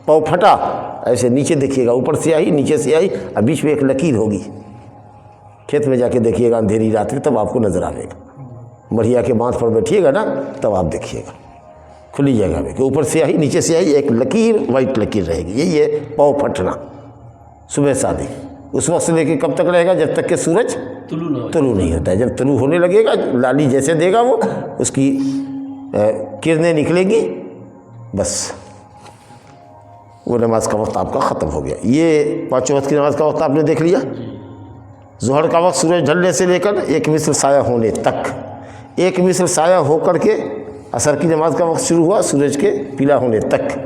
پاؤ پھٹا، ایسے نیچے دیکھیے گا، اوپر سے آئی نیچے سے آئی، اب بیچ میں ایک لکیر ہوگی، کھیت میں جا کے دیکھیے گا اندھیری رات میں تب آپ کو نظر آئے گا، مڑھیا کے باندھ پر بیٹھیے گا نا تب آپ دیکھیے گا کھلی جگہ میں کہ اوپر سے آئی نیچے سے آئی، ایک لکیر وائٹ لکیر رہے گی، یہی ہے پاؤ پھٹنا صبح صادق۔ اس وقت سے لے کے کب تک رہے گا؟ جب تک کہ سورج طلوع نہیں ہوتا ہے، جب طلوع ہونے لگے گا لالی جیسے دے گا وہ اس کی کرنیں نکلیں گی، بس وہ نماز کا وقت آپ کا ختم ہو گیا۔ یہ پانچوں وقت کی نماز کا وقت آپ نے دیکھ لیا۔ ظہر کا وقت سورج ڈھلنے سے لے کر ایک مثل سایہ ہونے تک، ایک مثل سایہ ہو کر کے عصر کی نماز کا وقت شروع ہوا سورج کے پیلا ہونے تک،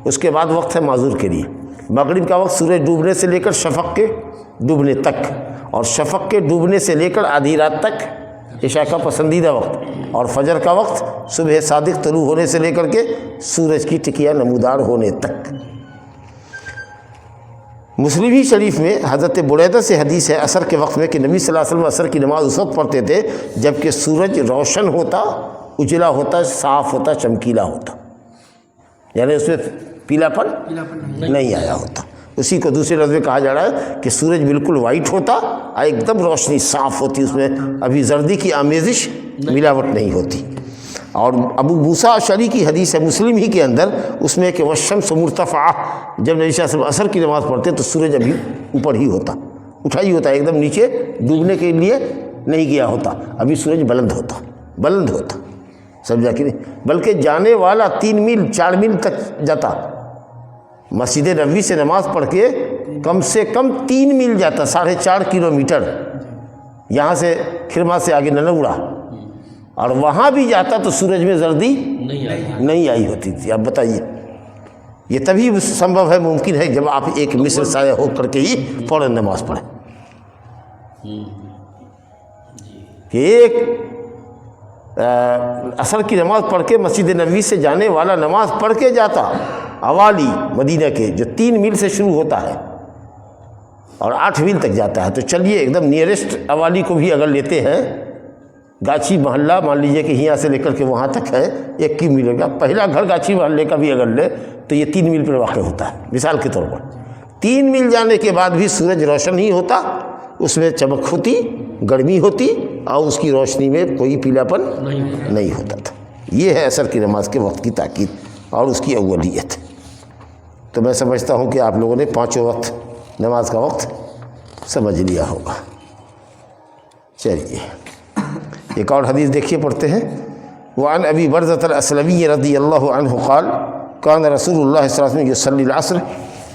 اس کے بعد وقت ہے معذور کے لیے۔ مغرب کا وقت سورج ڈوبنے سے لے کر شفق کے ڈوبنے تک، اور شفق کے ڈوبنے سے لے کر آدھی رات تک عشاء کا پسندیدہ وقت، اور فجر کا وقت صبح صادق طلوع ہونے سے لے کر کے سورج کی ٹکیا نمودار ہونے تک۔ مسلم ہی شریف میں حضرت بریدہ سے حدیث ہے عصر کے وقت میں کہ نبی صلی اللہ علیہ وسلم عصر کی نماز اس وقت پڑھتے تھے جب کہ سورج روشن ہوتا، اجلا ہوتا، صاف ہوتا، چمکیلا ہوتا، یعنی اس میں پیلا پن نہیں آیا ہوتا۔ اسی کو دوسرے لفظ میں کہا جا رہا ہے کہ سورج بالکل وائٹ ہوتا، ایک دم روشنی صاف ہوتی، اس میں ابھی زردی کی آمیزش ملاوٹ نہیں ہوتی۔ اور ابو موسیٰ اشعری کی حدیث ہے مسلم ہی کے اندر، اس میں کہ والشمس مرتفعہ، جب نبی صلی اللہ علیہ وسلم عصر کی نماز پڑھتے تو سورج ابھی اوپر ہی ہوتا، اٹھا ہی ہوتا، ایک دم نیچے ڈوبنے کے لیے نہیں گیا ہوتا، ابھی سورج بلند ہوتا، سمجھا کہ نہیں؟ بلکہ جانے والا 3 میل 4 میل تک جاتا، مسجد نبوی سے نماز پڑھ کے کم سے کم 3 میل جاتا، 4.5 کلومیٹر، یہاں سے کھرما سے آگے ننوڑا، اور وہاں بھی جاتا تو سورج میں زردی نہیں آئی ہوتی تھی۔ اب بتائیے یہ تبھی سمبھو ہے، ممکن ہے جب آپ ایک مثل سایہ ہو کر کے ہی فوراً نماز پڑھیں، کہ ایک عصر کی نماز پڑھ کے مسجد نبوی سے جانے والا نماز پڑھ کے جاتا اوالی مدینہ کے، جو 3 میل سے شروع ہوتا ہے اور 8 میل تک جاتا ہے۔ تو چلیے ایک دم نیئرسٹ اوالی کو بھی اگر لیتے ہیں، گاچھی محلہ مان لیجئے کہ یہاں سے لے کر کے وہاں تک ہے 1 میل کا، پہلا گھر گاچھی محلے کا بھی اگر لے تو یہ 3 میل پر واقع ہوتا ہے، مثال کے طور پر 3 میل جانے کے بعد بھی سورج روشن ہی ہوتا، اس میں چمک ہوتی، گرمی ہوتی، اور اس کی روشنی میں کوئی پیلا پن نہیں ہوتا تھا۔ یہ ہے عصر کی نماز کے وقت کی تاکید اور اس کی اولیت۔ تو میں سمجھتا ہوں کہ آپ لوگوں نے 5 وقت نماز کا وقت سمجھ لیا ہوگا۔ چلیے ایک اور حدیث دیکھیے، پڑھتے ہیں۔ وعن ابی برزۃ الاسلمی رضی اللہ عنہ قال کان رسول اللہ صلی اللہ علیہ وسلم یصلی العصر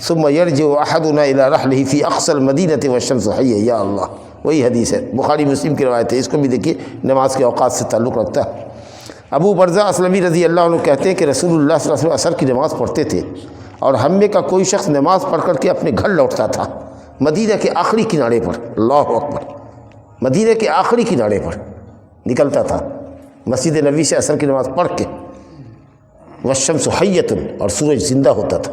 ثم يرجع احدنا الى رحله في اقصى المدینہ والشمس حیہ، یا اللہ، وہی حدیث ہے، بخاری مسلم کی روایت ہے، اس کو بھی دیکھیے، نماز کے اوقات سے تعلق رکھتا ہے۔ ابو برزہ اسلمی رضی اللہ عنہ کہتے ہیں کہ رسول اللہ صلی اللہ علیہ وسلم عصر کی نماز پڑھتے تھے، اور ہم میں کا کوئی شخص نماز پڑھ کر کے اپنے گھر لوٹتا تھا، مدینہ کے آخری کنارے پر، اللہ اکبر، مدینہ کے آخری کنارے پر نکلتا تھا مسجد نبوی سے عصر کی نماز پڑھ کے، والشمس حیۃ، اور سورج زندہ ہوتا تھا۔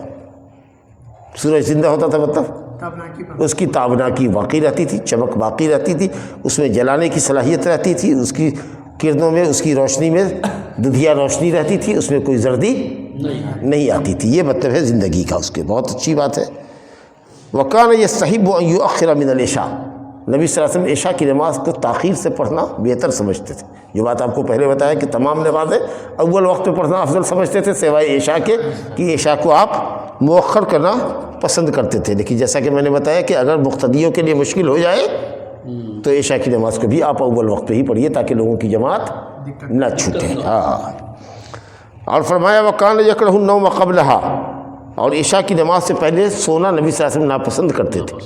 سورج زندہ ہوتا تھا مطلب اس کی تابناکی باقی رہتی تھی، چمک باقی رہتی تھی، اس میں جلانے کی صلاحیت رہتی تھی، اس کی کرنوں میں، اس کی روشنی میں ددھیا روشنی رہتی تھی، اس میں کوئی زردی نہیں آتی تھی۔ یہ مطلب ہے زندگی کا اس کے، بہت اچھی بات ہے۔ وَكَانَ يَسْتَحِبُّ أَن يُؤَخِّرَ مِنَ الْعِشَاءِ، نبی صلی اللہ علیہ وسلم عشاء کی نماز کو تاخیر سے پڑھنا بہتر سمجھتے تھے۔ جو بات آپ کو پہلے بتایا کہ تمام نمازیں اول وقت میں پڑھنا افضل سمجھتے تھے سوائے عشاء کے، کہ عشاء کو آپ مؤخر کرنا پسند کرتے تھے۔ لیکن جیسا کہ میں نے بتایا کہ اگر مقتدیوں کے لیے مشکل ہو جائے تو عشاء کی نماز کو بھی آپ اول وقت پہ ہی پڑھیے تاکہ لوگوں کی جماعت نہ چھوٹے۔ ہاں، اور فرمایا وَكَانَ يَكْرَهُ النَّوْمَ قَبْلَهَا، اور عشاء کی نماز سے پہلے سونا نبی صلی اللہ علیہ وسلم ناپسند کرتے تھے،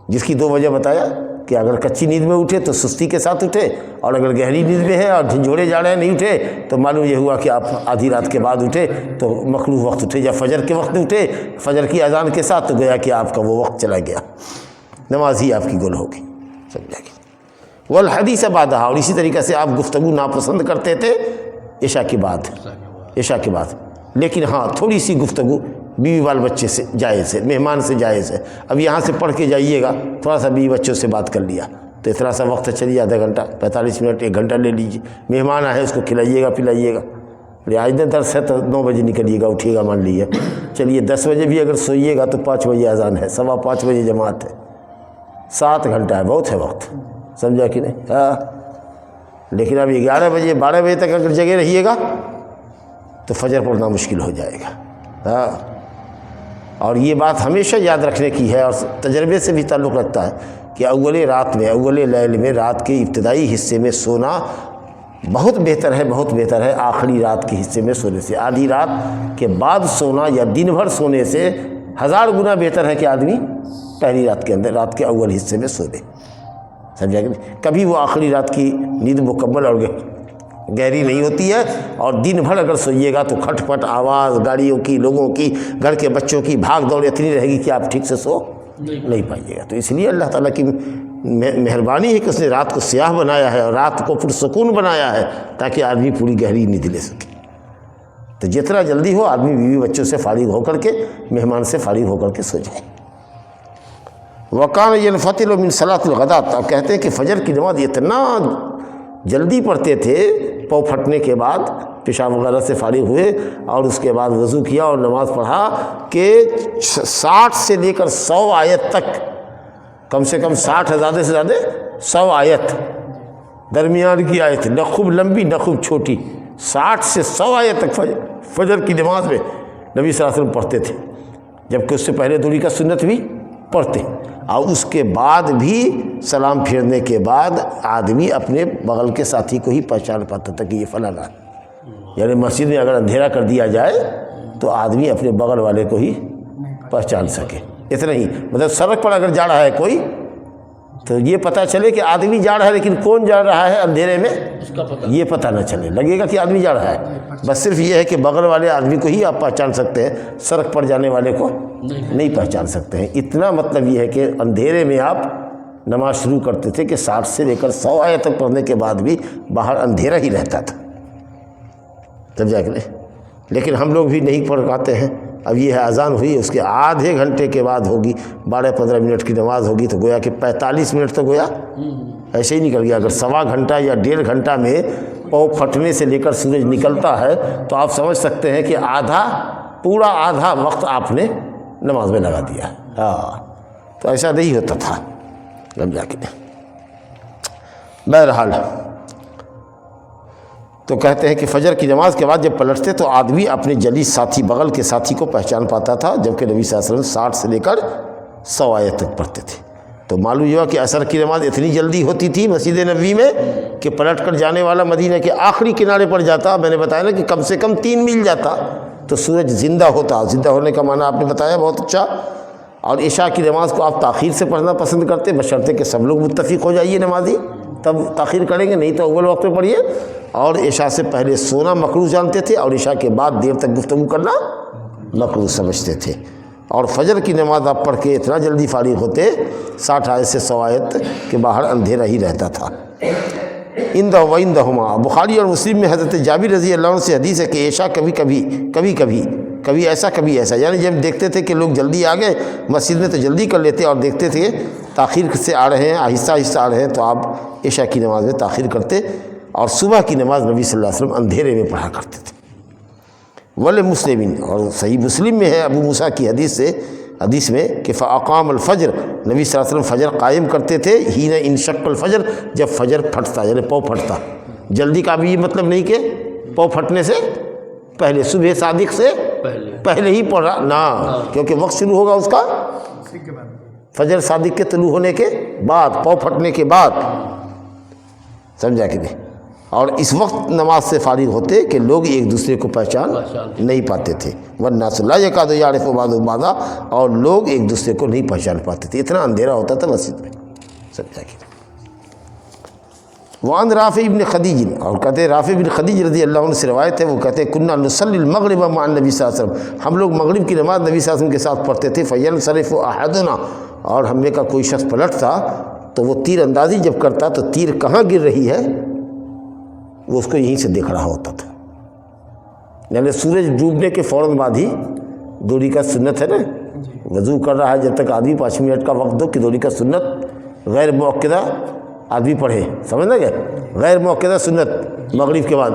جس کی دو وجہ بتایا کہ اگر کچی نیند میں اٹھے تو سستی کے ساتھ اٹھے، اور اگر گہری نیند میں ہے اور جھنجھوڑے جا رہے ہیں نہیں اٹھے تو معلوم یہ ہوا کہ آپ آدھی رات کے بعد اٹھے تو مکروہ وقت اٹھے، یا فجر کے وقت اٹھے فجر کی اذان کے ساتھ، تو گویا کہ آپ کا وہ وقت چلا گیا، نماز ہی آپ کی گل ہوگی، سمجھا گیا۔ والحدیث بعدہا، اور اسی طریقے سے آپ گفتگو ناپسند کرتے تھے عشاء کے بعد، لیکن ہاں تھوڑی سی گفتگو بیوی بال بچے سے جائز ہے، مہمان سے جائز ہے۔ اب یہاں سے پڑھ کے جائیے گا، تھوڑا سا بیوی بچوں سے بات کر لیا تو اتنا سا وقت چلیے، آدھا گھنٹہ 45 منٹ 1 گھنٹہ لے لیجیے، مہمان آئے اس کو کھلائیے گا پلائیے گا۔ آج درس ہے تو 9 بجے نکلیے گا، اٹھیے گا مان لیجیے، چلیے 10 بجے بھی اگر سوئیے گا تو 5 بجے اذان ہے، 5:15 بجے جماعت ہے، 7 گھنٹہ ہے، بہت ہے وقت، سمجھا کہ نہیں؟ ہاں، لیکن اب 11 بجے 12 بجے تک اگر جگہ رہیے گا تو فجر پڑھنا مشکل ہو جائے گا۔ ہاں، اور یہ بات ہمیشہ یاد رکھنے کی ہے، اور تجربے سے بھی تعلق رکھتا ہے کہ اول لیل میں رات کے ابتدائی حصے میں سونا بہت بہتر ہے آخری رات کے حصے میں سونے سے۔ آدھی رات کے بعد سونا یا دن بھر سونے سے 1000 گنا بہتر ہے کہ آدمی پہلی رات کے اندر، رات کے اول حصے میں سو لے، سمجھا کہ کبھی وہ آخری رات کی نیند مکمل اور گہری نہیں ہوتی ہے، اور دن بھر اگر سوئیے گا تو کھٹ پٹ آواز گاڑیوں کی، لوگوں کی، گھر کے بچوں کی بھاگ دوڑ اتنی رہے گی کہ آپ ٹھیک سے سو نہیں پائیے گا۔ تو اس لیے اللہ تعالیٰ کی مہربانی ہے کہ اس نے رات کو سیاہ بنایا ہے اور رات کو پرسکون بنایا ہے تاکہ آدمی پوری گہری نیند لے سکے۔ تو جتنا جلدی ہو آدمی بیوی بچوں سے فارغ ہو کر کے، مہمان سے فارغ ہو کر کے سو جائے۔ وَكَانَ يَنْفَطِلُ مِنْ صَلَاةِ الْغَدَاةِ، اور کہتے ہیں کہ فجر کی نماز اتنا جلدی پڑھتے تھے، پاؤں پھٹنے کے بعد پیشاب وغیرہ سے فارغ ہوئے اور اس کے بعد وضو کیا اور نماز پڑھا کہ 60 سے لے کر 100 آیت تک، کم سے کم 60 ہے، زیادہ سے زیادہ 100 آیت درمیان کی آیت، نہ خوب لمبی نہ خوب چھوٹی، 60 سے 100 آیت تک فجر کی نماز میں نبی صلی اللہ علیہ وسلم پڑھتے تھے، جبکہ اس سے پہلے دوری کا سنت بھی پڑھتے، اور اس کے بعد بھی سلام پھیرنے کے بعد آدمی اپنے بغل کے ساتھی کو ہی پہچان پاتا تھا کہ یہ فلانا ہے۔ یعنی مسجد میں اگر اندھیرا کر دیا جائے تو آدمی اپنے بغل والے کو ہی پہچان سکے، اتنا ہی، مطلب سڑک پر اگر جا رہا ہے کوئی تو یہ پتہ چلے کہ آدمی جا رہا ہے، لیکن کون جا رہا ہے اندھیرے میں یہ پتہ نہ چلے، لگے گا کہ آدمی جا رہا ہے، بس صرف یہ ہے کہ بغل والے آدمی کو ہی آپ پہچان سکتے ہیں، سڑک پر جانے والے کو نہیں پہچان سکتے ہیں۔ اتنا مطلب یہ ہے کہ اندھیرے میں آپ نماز شروع کرتے تھے کہ 60 سے لے کر 100 آیت تک پڑھنے کے بعد بھی باہر اندھیرا ہی رہتا تھا، سمجھا کہ نہیں؟ لیکن ہم لوگ بھی نہیں پڑھ پاتے ہیں۔ اب یہ ہے اذان ہوئی، اس کے آدھے گھنٹے کے بعد ہوگی، 12-15 منٹ کی نماز ہوگی، تو گویا کہ 45 منٹ تو گویا ایسے ہی نکل گیا۔ اگر 1.25 گھنٹہ یا 1.5 گھنٹہ میں پاؤں پھٹنے سے لے کر سورج نکلتا ہے تو آپ سمجھ سکتے ہیں کہ پورا آدھا وقت آپ نے نماز میں لگا دیا۔ ہاں، تو ایسا نہیں ہوتا تھا اب جا کے۔ بہرحال تو کہتے ہیں کہ فجر کی نماز کے بعد جب پلٹتے تو آدمی اپنے جلیس ساتھی، بغل کے ساتھی کو پہچان پاتا تھا، جبکہ نبی صلی اللہ علیہ وسلم 60 سے لے کر 100 آیت تک پڑھتے تھے۔ تو معلوم ہوا کہ عصر کی نماز اتنی جلدی ہوتی تھی مسجد نبوی میں کہ پلٹ کر جانے والا مدینہ کے آخری کنارے پر جاتا، میں نے بتایا نا کہ کم سے کم 3 میل جاتا تو سورج زندہ ہوتا۔ زندہ ہونے کا معنی آپ نے بتایا بہت اچھا۔ اور عشاء کی نماز کو آپ تاخیر سے پڑھنا پسند کرتے، بشرطے کہ سب لوگ متفق ہو جائیے نمازی، تب تاخیر کریں گے، نہیں تو اول وقت پہ پڑھیے۔ اور عشاء سے پہلے سونا مکروہ جانتے تھے، اور عشاء کے بعد دیر تک گفتگو کرنا مکروہ سمجھتے تھے۔ اور فجر کی نماز آپ پڑھ کے اتنا جلدی فارغ ہوتے 60 آیت سے 100 آیت کے باہر اندھیرا ہی رہتا تھا۔ اندہ و اندہما، بخاری اور مسلم میں حضرت جابر رضی اللہ عنہ سے حدیث ہے کہ عشاء کبھی ایسا کبھی ایسا، یعنی جب دیکھتے تھے کہ لوگ جلدی آ گئے مسجد میں تو جلدی کر لیتے، اور دیکھتے تھے تاخیر سے آ رہے ہیں، آہستہ آہستہ آ رہے ہیں، تو آپ عشاء کی نماز میں تاخیر کرتے، اور صبح کی نماز نبی صلی اللہ علیہ وسلم اندھیرے میں پڑھا کرتے تھے۔ ول مسلمین، اور صحیح مسلم میں ہے ابو موسیٰ کی حدیث میں کہ فاقام الفجر، نبی صلی اللہ علیہ وسلم فجر قائم کرتے تھے، حین انشق الفجر، جب فجر پھٹتا یعنی پاؤں پھٹتا۔ جلدی کا بھی یہ مطلب نہیں کہ پاؤں پھٹنے سے پہلے، صبح صادق سے پہلے ہی پڑھ رہا نہ، کیونکہ وقت شروع ہوگا اس کا فجر صادق کے طلوع ہونے کے بعد، پاؤں پھٹنے کے بعد، سمجھا کہ نہیں؟ اور اس وقت نماز سے فارغ ہوتے کہ لوگ ایک دوسرے کو پہچان نہیں پاتے تھے، والناس لا یکاد یعرف بعضهم بعضا، اور لوگ ایک دوسرے کو نہیں پہچان پاتے تھے، اتنا اندھیرا ہوتا تھا مسجد میں، سمجھا کہ نہیں؟ وعن رافع ابن خدیج، اور کہتے ہیں رافع ابن خدیج رضی اللہ عنہ سے روایت ہے، وہ کہتے ہیں کننا نصلی المغرب مع النبی صلی اللہ علیہ وسلم، ہم لوگ مغرب کی نماز نبی صلی اللہ علیہ وسلم کے ساتھ پڑھتے تھے، فینصرف احدنا، اور ہم میں کا کوئی شخص پلٹتا تو وہ تیر اندازی جب کرتا تو تیر کہاں گر رہی ہے وہ اس کو یہیں سے دیکھ رہا ہوتا تھا، یعنی سورج ڈوبنے کے فوراً بعد ہی دوری کا سنت ہے نا، وضو کر رہا ہے جب تک آدمی 5 منٹ کا وقت دو کہ دوری کا سنت غیر موقدہ آدمی پڑھے، سمجھنا کیا؟ غیر موقدہ سنت مغرب کے بعد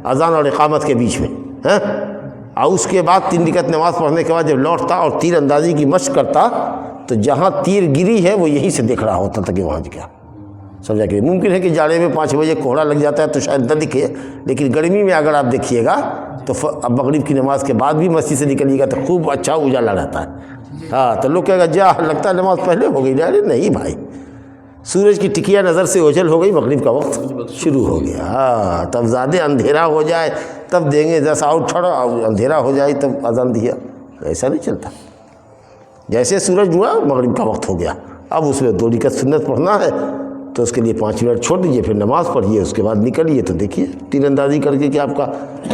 اذان اور اقامت کے بیچ میں، اور اس کے بعد 3 رکعت نماز پڑھنے کے بعد جب لوٹتا اور تیر اندازی کی مشق کرتا تو جہاں تیر گری ہے وہ یہیں سے دیکھ رہا ہوتا تھا کہ وہاں کیا، سمجھا کہ ممکن ہے کہ جاڑے میں 5 بجے کوہرا لگ جاتا ہے تو شاید نہ دکھے، لیکن گرمی میں اگر آپ دیکھیے گا تو اب مغرب کی نماز کے بعد بھی مسجد سے نکلیے گا تو خوب اچھا اجالا رہتا ہے، ہاں تو لوگ کہے گا جا لگتا ہے نماز پہلے ہو گئی، نہیں بھائی، سورج کی ٹکیا نظر سے اوجھل ہو گئی، مغرب کا وقت شروع ہو گیا، ہاں تب زیادہ اندھیرا ہو جائے تب دیں گے 10 آؤٹ تھوڑا، اندھیرا ہو جائے تب اذان دیا، ایسا نہیں چلتا، جیسے سورج ہوا مغرب کا وقت ہو گیا، اب اس میں 2 رکعت سنت پڑھنا ہے تو اس کے لیے 5 منٹ چھوڑ دیجئے، پھر نماز پڑھیے، اس کے بعد نکلیے تو دیکھیے تیر اندازی کر کے کہ آپ کا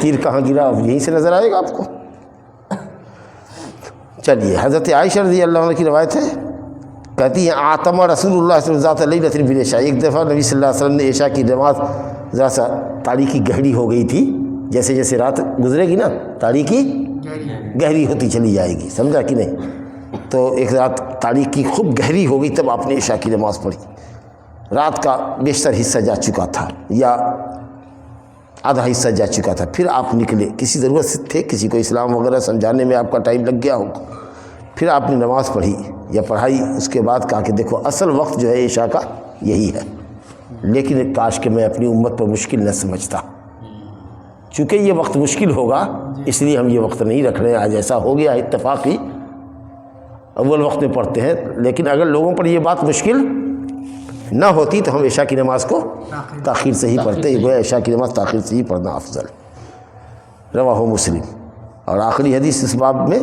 تیر کہاں گرا، اب یہیں سے نظر آئے گا آپ کو۔ چلیے حضرت عائشہ رضی اللہ عنہ کی روایت ہے، کہتی ہیں آتما رسول اللہ صلی اللہ علیہ وسلم بالعشاء، ایک دفعہ نبی صلی اللہ علیہ وسلم نے عشاء کی نماز، ذرا سا تاریکی گہری ہو گئی تھی، جیسے جیسے رات گزرے گی نا تاریکی گہری ہوتی چلی جائے گی، سمجھا کہ نہیں؟ تو ایک رات تاریکی خوب گہری ہو گئی تب آپ نے عشاء کی نماز پڑھی، رات کا بیشتر حصہ جا چکا تھا یا آدھا حصہ جا چکا تھا، پھر آپ نکلے، کسی ضرورت سے تھے، کسی کو اسلام وغیرہ سمجھانے میں آپ کا ٹائم لگ گیا ہوگا، پھر آپ نے نماز پڑھی یا پڑھائی، اس کے بعد کہا کہ دیکھو اصل وقت جو ہے عشاء کا یہی ہے، لیکن کاش کہ میں اپنی امت پر مشکل نہ سمجھتا، چونکہ یہ وقت مشکل ہوگا اس لیے ہم یہ وقت نہیں رکھ رہے ہیں، آج ایسا ہو گیا اتفاقی اول وقت میں پڑھتے ہیں، لیکن اگر لوگوں پر یہ بات مشکل نہ ہوتی تو ہم عشاء کی نماز کو تاخیر سے ہی پڑھتے، گویا عشاء کی نماز تاخیر سے ہی پڑھنا افضل، رواہ مسلم۔ اور آخری حدیث اس باب میں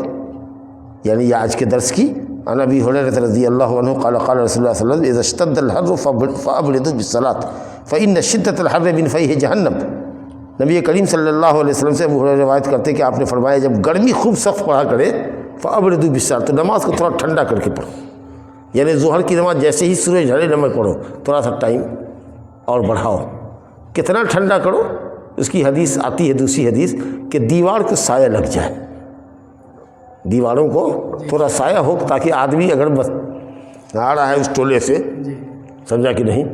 یعنی یہ آج کے درس کی، عن ابی ہریرہ رضی اللہ عنہ قال قال رسول اللہ صلی اللہ علیہ وسلم اذا اشتد الحر فابردوا بالصلاة فإن شدة الحر من فیہ جہنم، نبی کریم صلی اللہ علیہ وسلم سے ابو ہریرہ روایت کرتے کہ آپ نے فرمایا جب گرمی خوب سخت پڑا کرے فابردوا بالصلاة، تو نماز کو تھوڑا ٹھنڈا کر کے پڑھو، یعنی ظہر کی نماز جیسے ہی سورج ڈھلے نماز پڑھو، تھوڑا سا ٹائم اور بڑھاؤ، کتنا ٹھنڈا کرو، اس کی حدیث آتی ہے دوسری حدیث کہ دیوار کو سایہ لگ جائے، دیواروں کو تھوڑا سایہ ہو تاکہ آدمی اگر بس آ رہا ہے اس ٹولے سے، سمجھا کہ نہیں،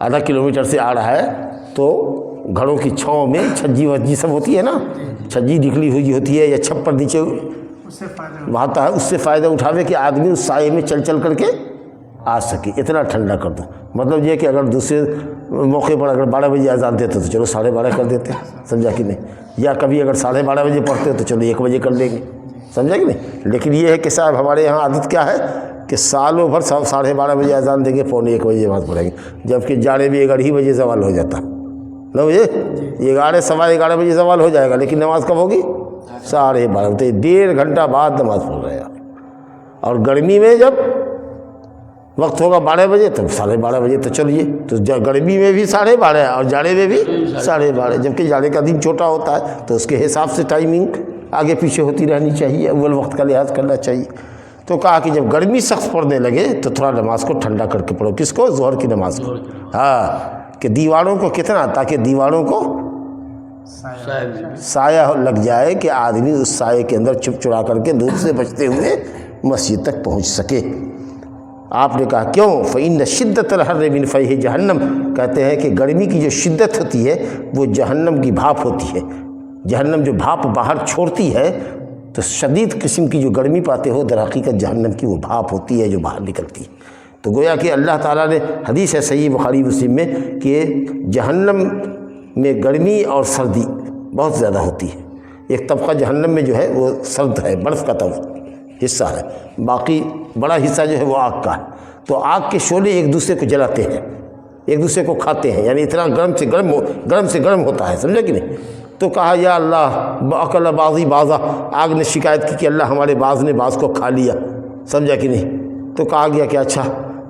آدھا کلومیٹر سے آ رہا ہے تو گھروں کی چھاؤں میں چھجی وجی سب ہوتی ہے نا، چھجی نکلی ہوئی ہوتی ہے یا چھپر نیچے بہاتا ہے، اس سے فائدہ اٹھاوے کہ آدمی اس سائے میں چل چل کر کے آ سکے، اتنا ٹھنڈا کر دو، مطلب یہ کہ اگر دوسرے موقع پر اگر 12 بجے اذان دیتے تو چلو 12:30 کر دیتے، سمجھا کہ نہیں، یا کبھی اگر 12:30 بجے پڑھتے تو چلو 1 بجے کر دیں گے، سمجھا کہ نہیں، لیکن یہ ہے کہ صاحب ہمارے یہاں عادت کیا ہے کہ سالوں بھر 12:30 بجے اذان دیں گے، 12:45 بجے نماز پڑھیں گے، جبکہ جاڑے بھی 11 بجے زوال ہو جاتا، 9 بجے 11 سوا 11 بجے زوال ہو جائے گا، لیکن نماز کب ہوگی؟ 12:30 بجے، 1.5 گھنٹہ بعد نماز پڑھ رہے ہیں، اور گرمی میں جب وقت ہوگا 12 بجے تب 12:30 بجے تو چلیے، تو گرمی میں بھی 12:30 اور جاڑے میں بھی 12:30، جبکہ جاڑے کا دن چھوٹا ہوتا ہے تو اس کے حساب سے ٹائمنگ آگے پیچھے ہوتی رہنی چاہیے، اول وقت کا لحاظ کرنا چاہیے۔ تو کہا کہ جب گرمی سخت پڑنے لگے تو تھوڑا نماز کو ٹھنڈا کر کے پڑھو۔ کس کو؟ ظہر کی نماز کو۔ ہاں، کہ دیواروں کو کتنا، تاکہ دیواروں کو سایہ لگ جائے کہ آدمی اس سائے کے اندر چھپ چھڑا کر کے دھوپ سے بچتے ہوئے مسجد تک پہنچ سکے۔ آپ نے کہا کیوں؟ فَإِنَّ شِدَّةَ الْحَرِّ مِنْ فَيْحِ جہنم، کہتے ہیں کہ گرمی کی جو شدت ہوتی ہے وہ جہنم کی بھاپ ہوتی ہے۔ جہنم جو بھاپ باہر چھوڑتی ہے تو شدید قسم کی جو گرمی پاتے ہو، در حقیقت جہنم کی وہ بھاپ ہوتی ہے جو باہر نکلتی ہے۔ تو گویا کہ اللہ تعالیٰ نے، حدیث ہے صحیح بخاری مسلم میں، کہ جہنم میں گرمی اور سردی بہت زیادہ ہوتی ہے۔ ایک طبقہ جہنم میں جو ہے وہ سرد ہے، برف کا حصہ ہے، باقی بڑا حصہ جو ہے وہ آگ کا ہے۔ تو آگ کے شعلے ایک دوسرے کو جلاتے ہیں، ایک دوسرے کو کھاتے ہیں، یعنی اتنا گرم سے گرم ہوتا ہے، سمجھا کہ نہیں؟ تو کہا یا اللہ اکل بعضی بعضا، آگ نے شکایت کی کہ اللہ ہمارے بعض نے بعض کو کھا لیا، سمجھا کہ نہیں؟ تو کہا گیا کہ اچھا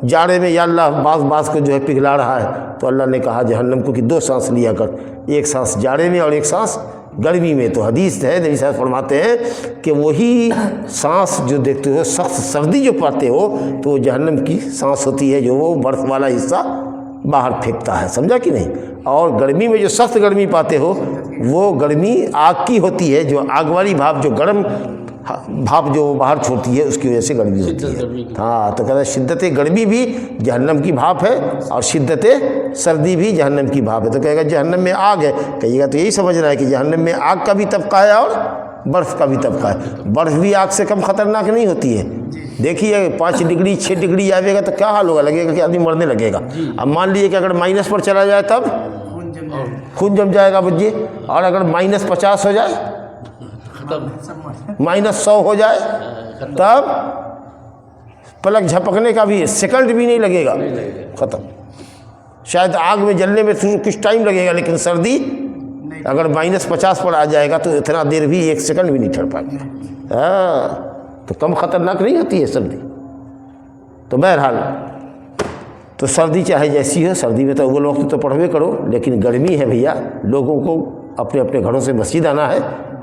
جاڑے میں یا اللہ بعض کو جو ہے پگھلا رہا ہے، تو اللہ نے کہا جہنم کو کہ 2 سانس لیا کر، ایک سانس جاڑے میں اور ایک سانس گرمی میں۔ تو حدیث ہے، نبی صاحب فرماتے ہیں کہ وہی سانس جو دیکھتے ہو، سخت سردی جو پاتے ہو، تو وہ جہنم کی سانس ہوتی ہے جو وہ برف والا حصہ باہر پھینکتا ہے، سمجھا کہ نہیں؟ اور گرمی میں جو سخت گرمی پاتے ہو وہ گرمی آگ کی ہوتی ہے، جو آگ والی بھاپ، جو گرم بھاپ جو باہر چھوڑتی ہے، اس کی وجہ سے گرمی ہوتی ہے۔ ہاں، تو کہتا ہے شدت گرمی بھی جہنم کی بھاپ ہے اور شدت سردی بھی جہنم کی بھاپ ہے۔ تو کہے گا جہنم میں آگ ہے، کہیے گا تو یہی سمجھ رہا ہے کہ جہنم میں آگ کا بھی طبقہ ہے اور برف کا بھی طبقہ ہے۔ برف بھی آگ سے کم خطرناک نہیں ہوتی ہے۔ دیکھیے 5 ڈگری 6 ڈگری آئے گا تو کیا حال ہوگا، لگے گا کہ آدمی مرنے لگے گا۔ اب مان لیجیے کہ اگر مائنس پر چلا جائے تب خون جم جائے گا بجے، اور اگر -50 ہو جائے، -100 ہو جائے، تب پلک جھپکنے کا بھی سیکنڈ بھی نہیں لگے گا، ختم۔ شاید آگ میں جلنے میں کچھ ٹائم لگے گا، لیکن سردی اگر -50 پر آ جائے گا تو اتنا دیر بھی 1 سیکنڈ بھی نہیں ٹھہر پائے گا۔ ہاں، تو کم خطرناک نہیں ہوتی ہے سردی۔ تو بہرحال تو سردی چاہے جیسی ہو، سردی میں تو اول وقت تو پڑھوے کرو، لیکن گرمی ہے بھیا، لوگوں کو اپنے اپنے گھروں سے مسجد آنا ہے،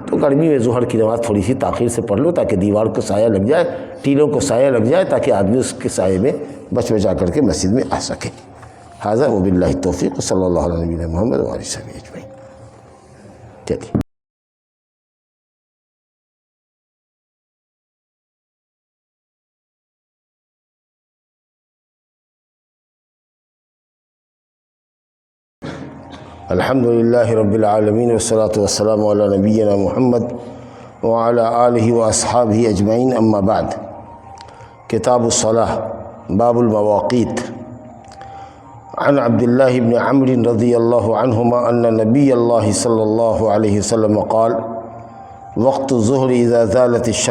تو گرمی میں ظہر کی نماز تھوڑی سی تاخیر سے پڑھ لو، تاکہ دیوار کو سایہ لگ جائے، ٹیلوں کو سایہ لگ جائے، تاکہ آدمی اس کے سائے میں بچا کر کے مسجد میں آ سکے۔ ھذا وباللہ التوفیق، صلی اللہ علیہ نبینا محمد وآلہ وصحبہ اجمعین۔ چلیے۔ الحمدللہ رب العالمین والصلاة والسلام علی نبینا محمد وعلی آلہ واصحابہ اجمعین، اما بعد۔ کتاب الصلاۃ، باب المواقیت۔ عن عبداللہ بن عمرو رضی اللہ عنہما ان نبی اللہ صلی اللہ علیہ وسلم قال وقت الظہر اذا زالت الشمس